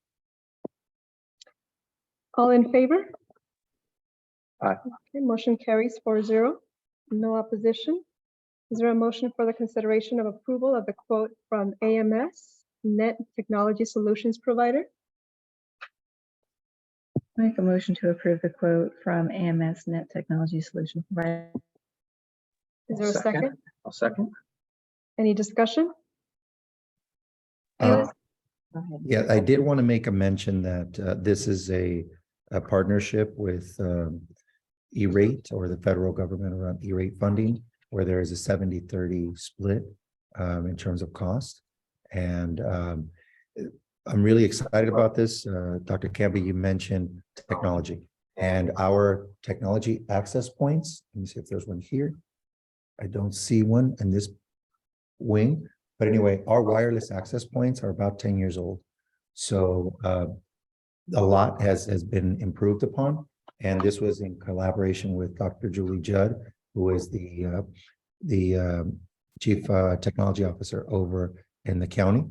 All in favor? Aye. Okay, motion carries 4-0. No opposition. Is there a motion for the consideration of approval of the quote from AMS Net Technology Solutions Provider? Make a motion to approve the quote from AMS Net Technology Solution Provider. Is there a second? I'll second. Any discussion? Uh, Go ahead. Yeah, I did want to make a mention that this is a partnership with E-rate or the federal government around E-rate funding, where there is a 70-30 split in terms of cost. And I'm really excited about this. Dr. Camby, you mentioned technology and our technology access points. Let me see if there's one here. I don't see one in this wing, but anyway, our wireless access points are about 10 years old. So a lot has been improved upon. And this was in collaboration with Dr. Julie Judd, who is the Chief Technology Officer over in the county,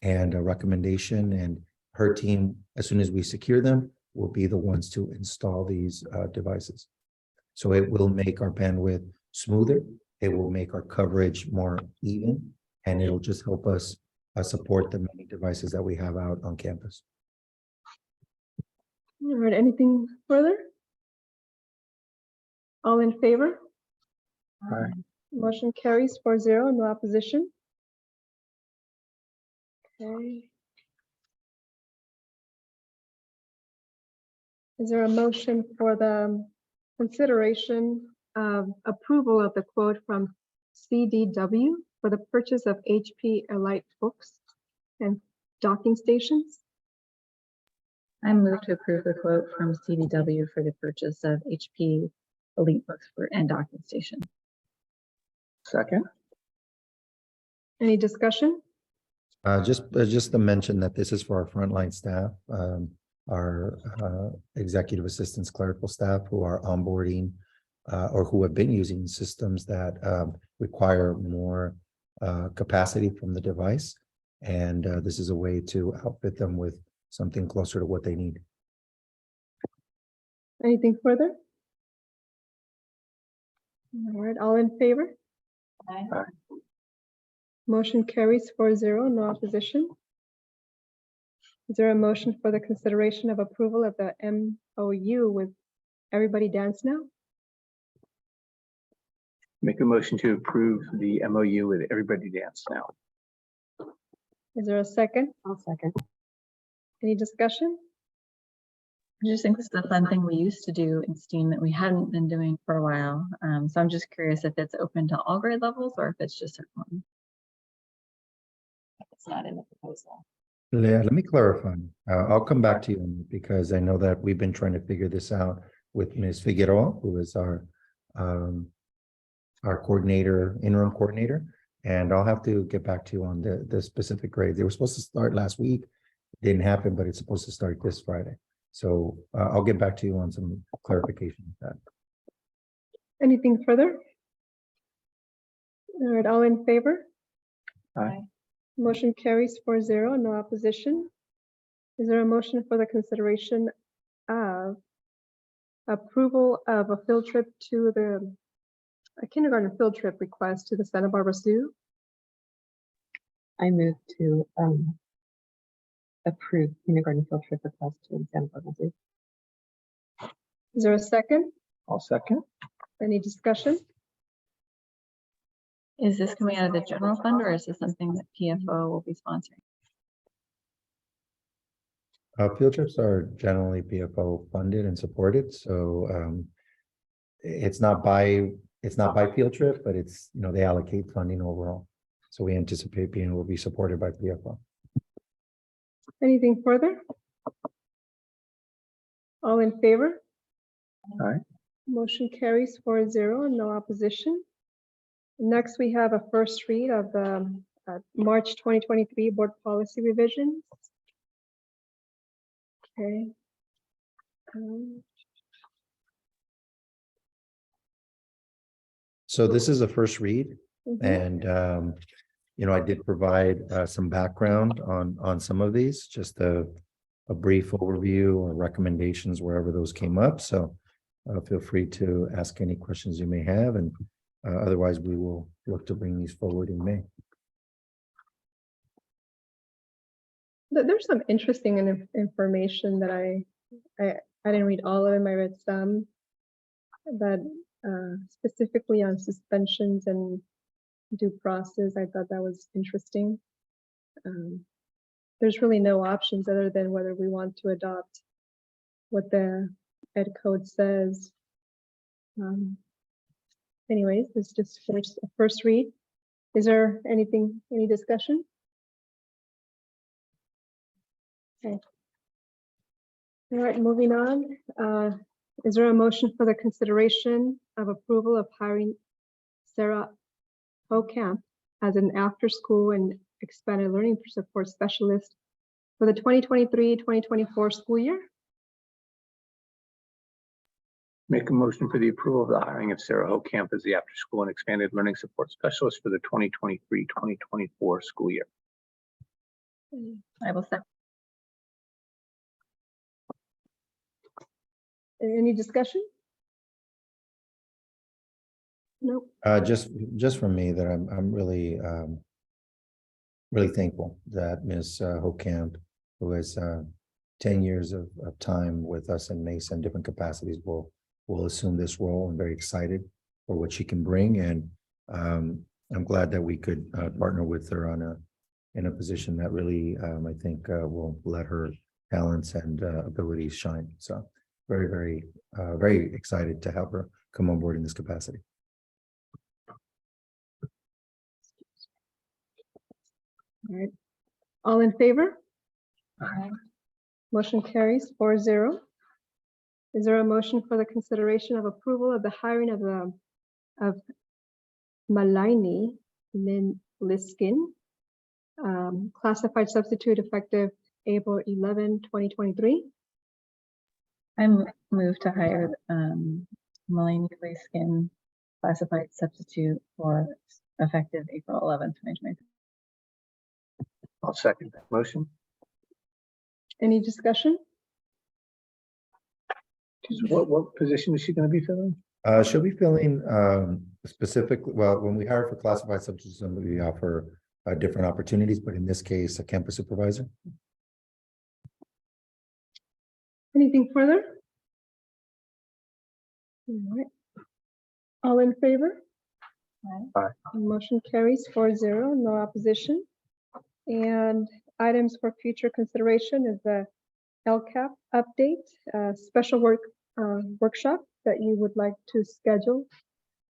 and a recommendation, and her team, as soon as we secure them, will be the ones to install these devices. So it will make our bandwidth smoother, it will make our coverage more even, and it'll just help us support the many devices that we have out on campus. All right, anything further? All in favor? Aye. Motion carries 4-0, no opposition. Okay. Is there a motion for the consideration of approval of the quote from CDW for the purchase of HP Elite books and docking stations? I move to approve the quote from CDW for the purchase of HP Elite books and docking station. Second. Any discussion? Just to mention that this is for our frontline staff, our executive assistants, clerical staff who are onboarding or who have been using systems that require more capacity from the device. And this is a way to outfit them with something closer to what they need. Anything further? All right, all in favor? Aye. Motion carries 4-0, no opposition. Is there a motion for the consideration of approval of the MOU with Everybody Dance Now? Make a motion to approve the MOU with Everybody Dance Now. Is there a second? I'll second. Any discussion? I just think this is a fun thing we used to do in STEAM that we hadn't been doing for a while. So I'm just curious if it's open to all grade levels or if it's just certain ones. It's not in the proposal. Let me clarify. I'll come back to you on it because I know that we've been trying to figure this out with Ms. Figueroa, who is our coordinator, interim coordinator, and I'll have to get back to you on the specific grades. They were supposed to start last week, didn't happen, but it's supposed to start this Friday. So I'll get back to you on some clarification of that. Anything further? All right, all in favor? Aye. Motion carries 4-0, no opposition. Is there a motion for the consideration of approval of a field trip to a kindergarten field trip request to the Santa Barbara Zoo? I move to approve kindergarten field trip request to Santa Barbara Zoo. Is there a second? I'll second. Any discussion? Is this coming out of the general fund or is this something that PFO will be sponsoring? Field trips are generally PFO funded and supported, so it's not by field trip, but it's, you know, they allocate funding overall. So we anticipate being able to be supported by PFL. Anything further? All in favor? Aye. Motion carries 4-0 and no opposition. Next, we have a first read of the March 2023 board policy revisions. Okay. So this is a first read. Mhm. And, you know, I did provide some background on some of these, just a brief overview or recommendations wherever those came up. So feel free to ask any questions you may have, and otherwise we will look to bring these forward in May. There's some interesting information that I didn't read all of them. I read some, but specifically on suspensions and due process, I thought that was interesting. There's really no options other than whether we want to adopt what the Ed code says. Anyways, it's just a first read. Is there any discussion? Okay. All right, moving on. Is there a motion for the consideration of approval of hiring Sarah Hocamp as an after-school and expanded learning support specialist for the 2023-2024 school year? Make a motion for the approval of the hiring of Sarah Hocamp as the after-school and expanded learning support specialist for the 2023-2024 school year. I will second. Any discussion? Nope. Just from me, that I'm really really thankful that Ms. Hocamp, who has 10 years of time with us in Mesa in different capacities, will assume this role. I'm very excited for what she can bring, and I'm glad that we could partner with her in a position that really I think will let her talents and abilities shine. So very excited to have her come on board in this capacity. All right. All in favor? Aye. Motion carries 4-0. Is there a motion for the consideration of approval of the hiring of Malaini Liskin, classified substitute effective April 11, 2023? I move to hire Melanie Leeskin, classified substitute for effective April 11, 2023. I'll second that motion. Any discussion? What position is she going to be filling? She'll be filling specifically, well, when we hire for classified substitutes, we offer different opportunities, but in this case, a campus supervisor. Anything further? All right. All in favor? Aye. Aye. Motion carries 4-0, no opposition. And items for future consideration is the LCAP update, special workshop that you would like to schedule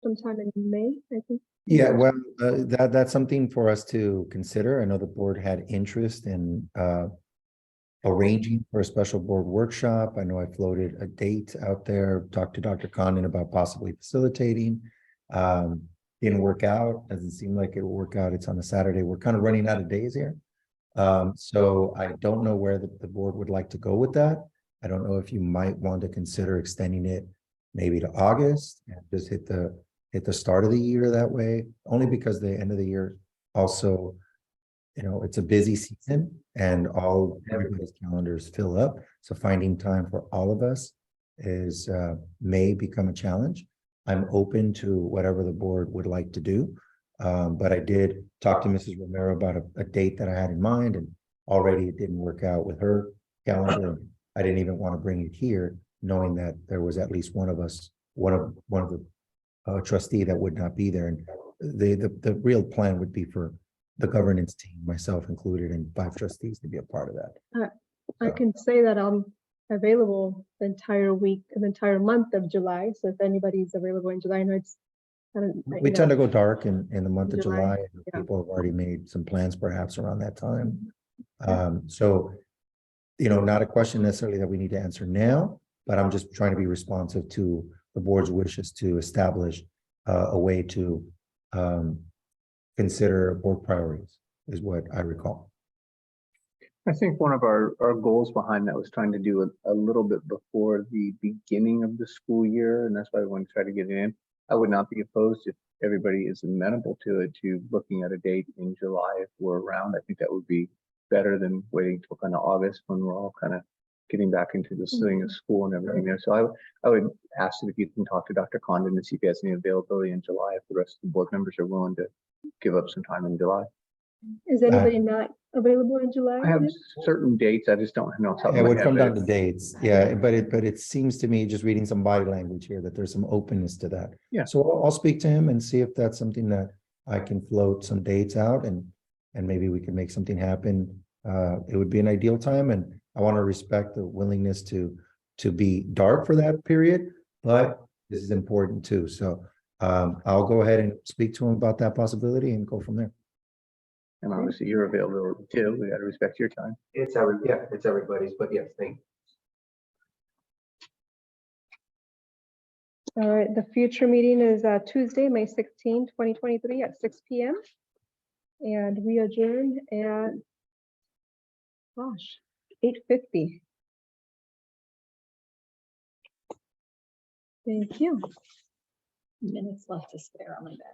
sometime in May, I think. Yeah, well, that's something for us to consider. I know the board had interest in arranging for a special board workshop. I know I floated a date out there, talked to Dr. Condon about possibly facilitating. Didn't work out, doesn't seem like it will work out. It's on a Saturday. We're kind of running out of days here. So I don't know where the board would like to go with that. I don't know if you might want to consider extending it maybe to August and just hit the start of the year that way, only because the end of the year also, you know, it's a busy season and everybody's calendars fill up. So finding time for all of us may become a challenge. I'm open to whatever the board would like to do. But I did talk to Mrs. Romero about a date that I had in mind, and already it didn't work out with her calendar. I didn't even want to bring it here, knowing that there was at least one of the trustee that would not be there. And the real plan would be for the governance team, myself included, and 5 trustees to be a part of that. I can say that available the entire week, the entire month of July. So if anybody's available in July, I know it's. I don't- We you tend to know, go dark in the month of July, July. And yeah. people have already made some plans perhaps around that time. So, you know, not a question necessarily that we need to answer now, but I'm just trying to be responsive to the board's wishes to establish a way to consider board priorities is what I recall. I think one of our goals behind that was trying to do a little bit before the beginning of the school year, and that's why I want to try to get it in. I would not be opposed if everybody is amenable to it, to looking at a date in July if we're around. I think that would be better than waiting till kind of August when we're all kind of getting back into the swing of school and everything there. So I would ask if you can talk to Dr. Condon and see if he has any availability in July, if the rest of the board members are willing to give up some time in July. Is anybody not available in July? I have certain dates, I just don't know. off the top of It my would head, come but down to dates, yeah, but it seems to me, just reading some body language here, that there's some openness to that. Yeah. So I'll speak to him and see if that's something that I can float some dates out and maybe we can make something happen. It would be an ideal time, and I want to respect the willingness to be dark for that period, but this is important too. So I'll go ahead and speak to him about that possibility and go from there. And obviously you're available too. We got to respect your time. It's everybody's, but yes, thank you. All right, the future meeting is Tuesday, May 16, 2023 at 6 p.m. And we adjourn at, gosh, 8:50. Thank you. Minutes left to spare on my bed.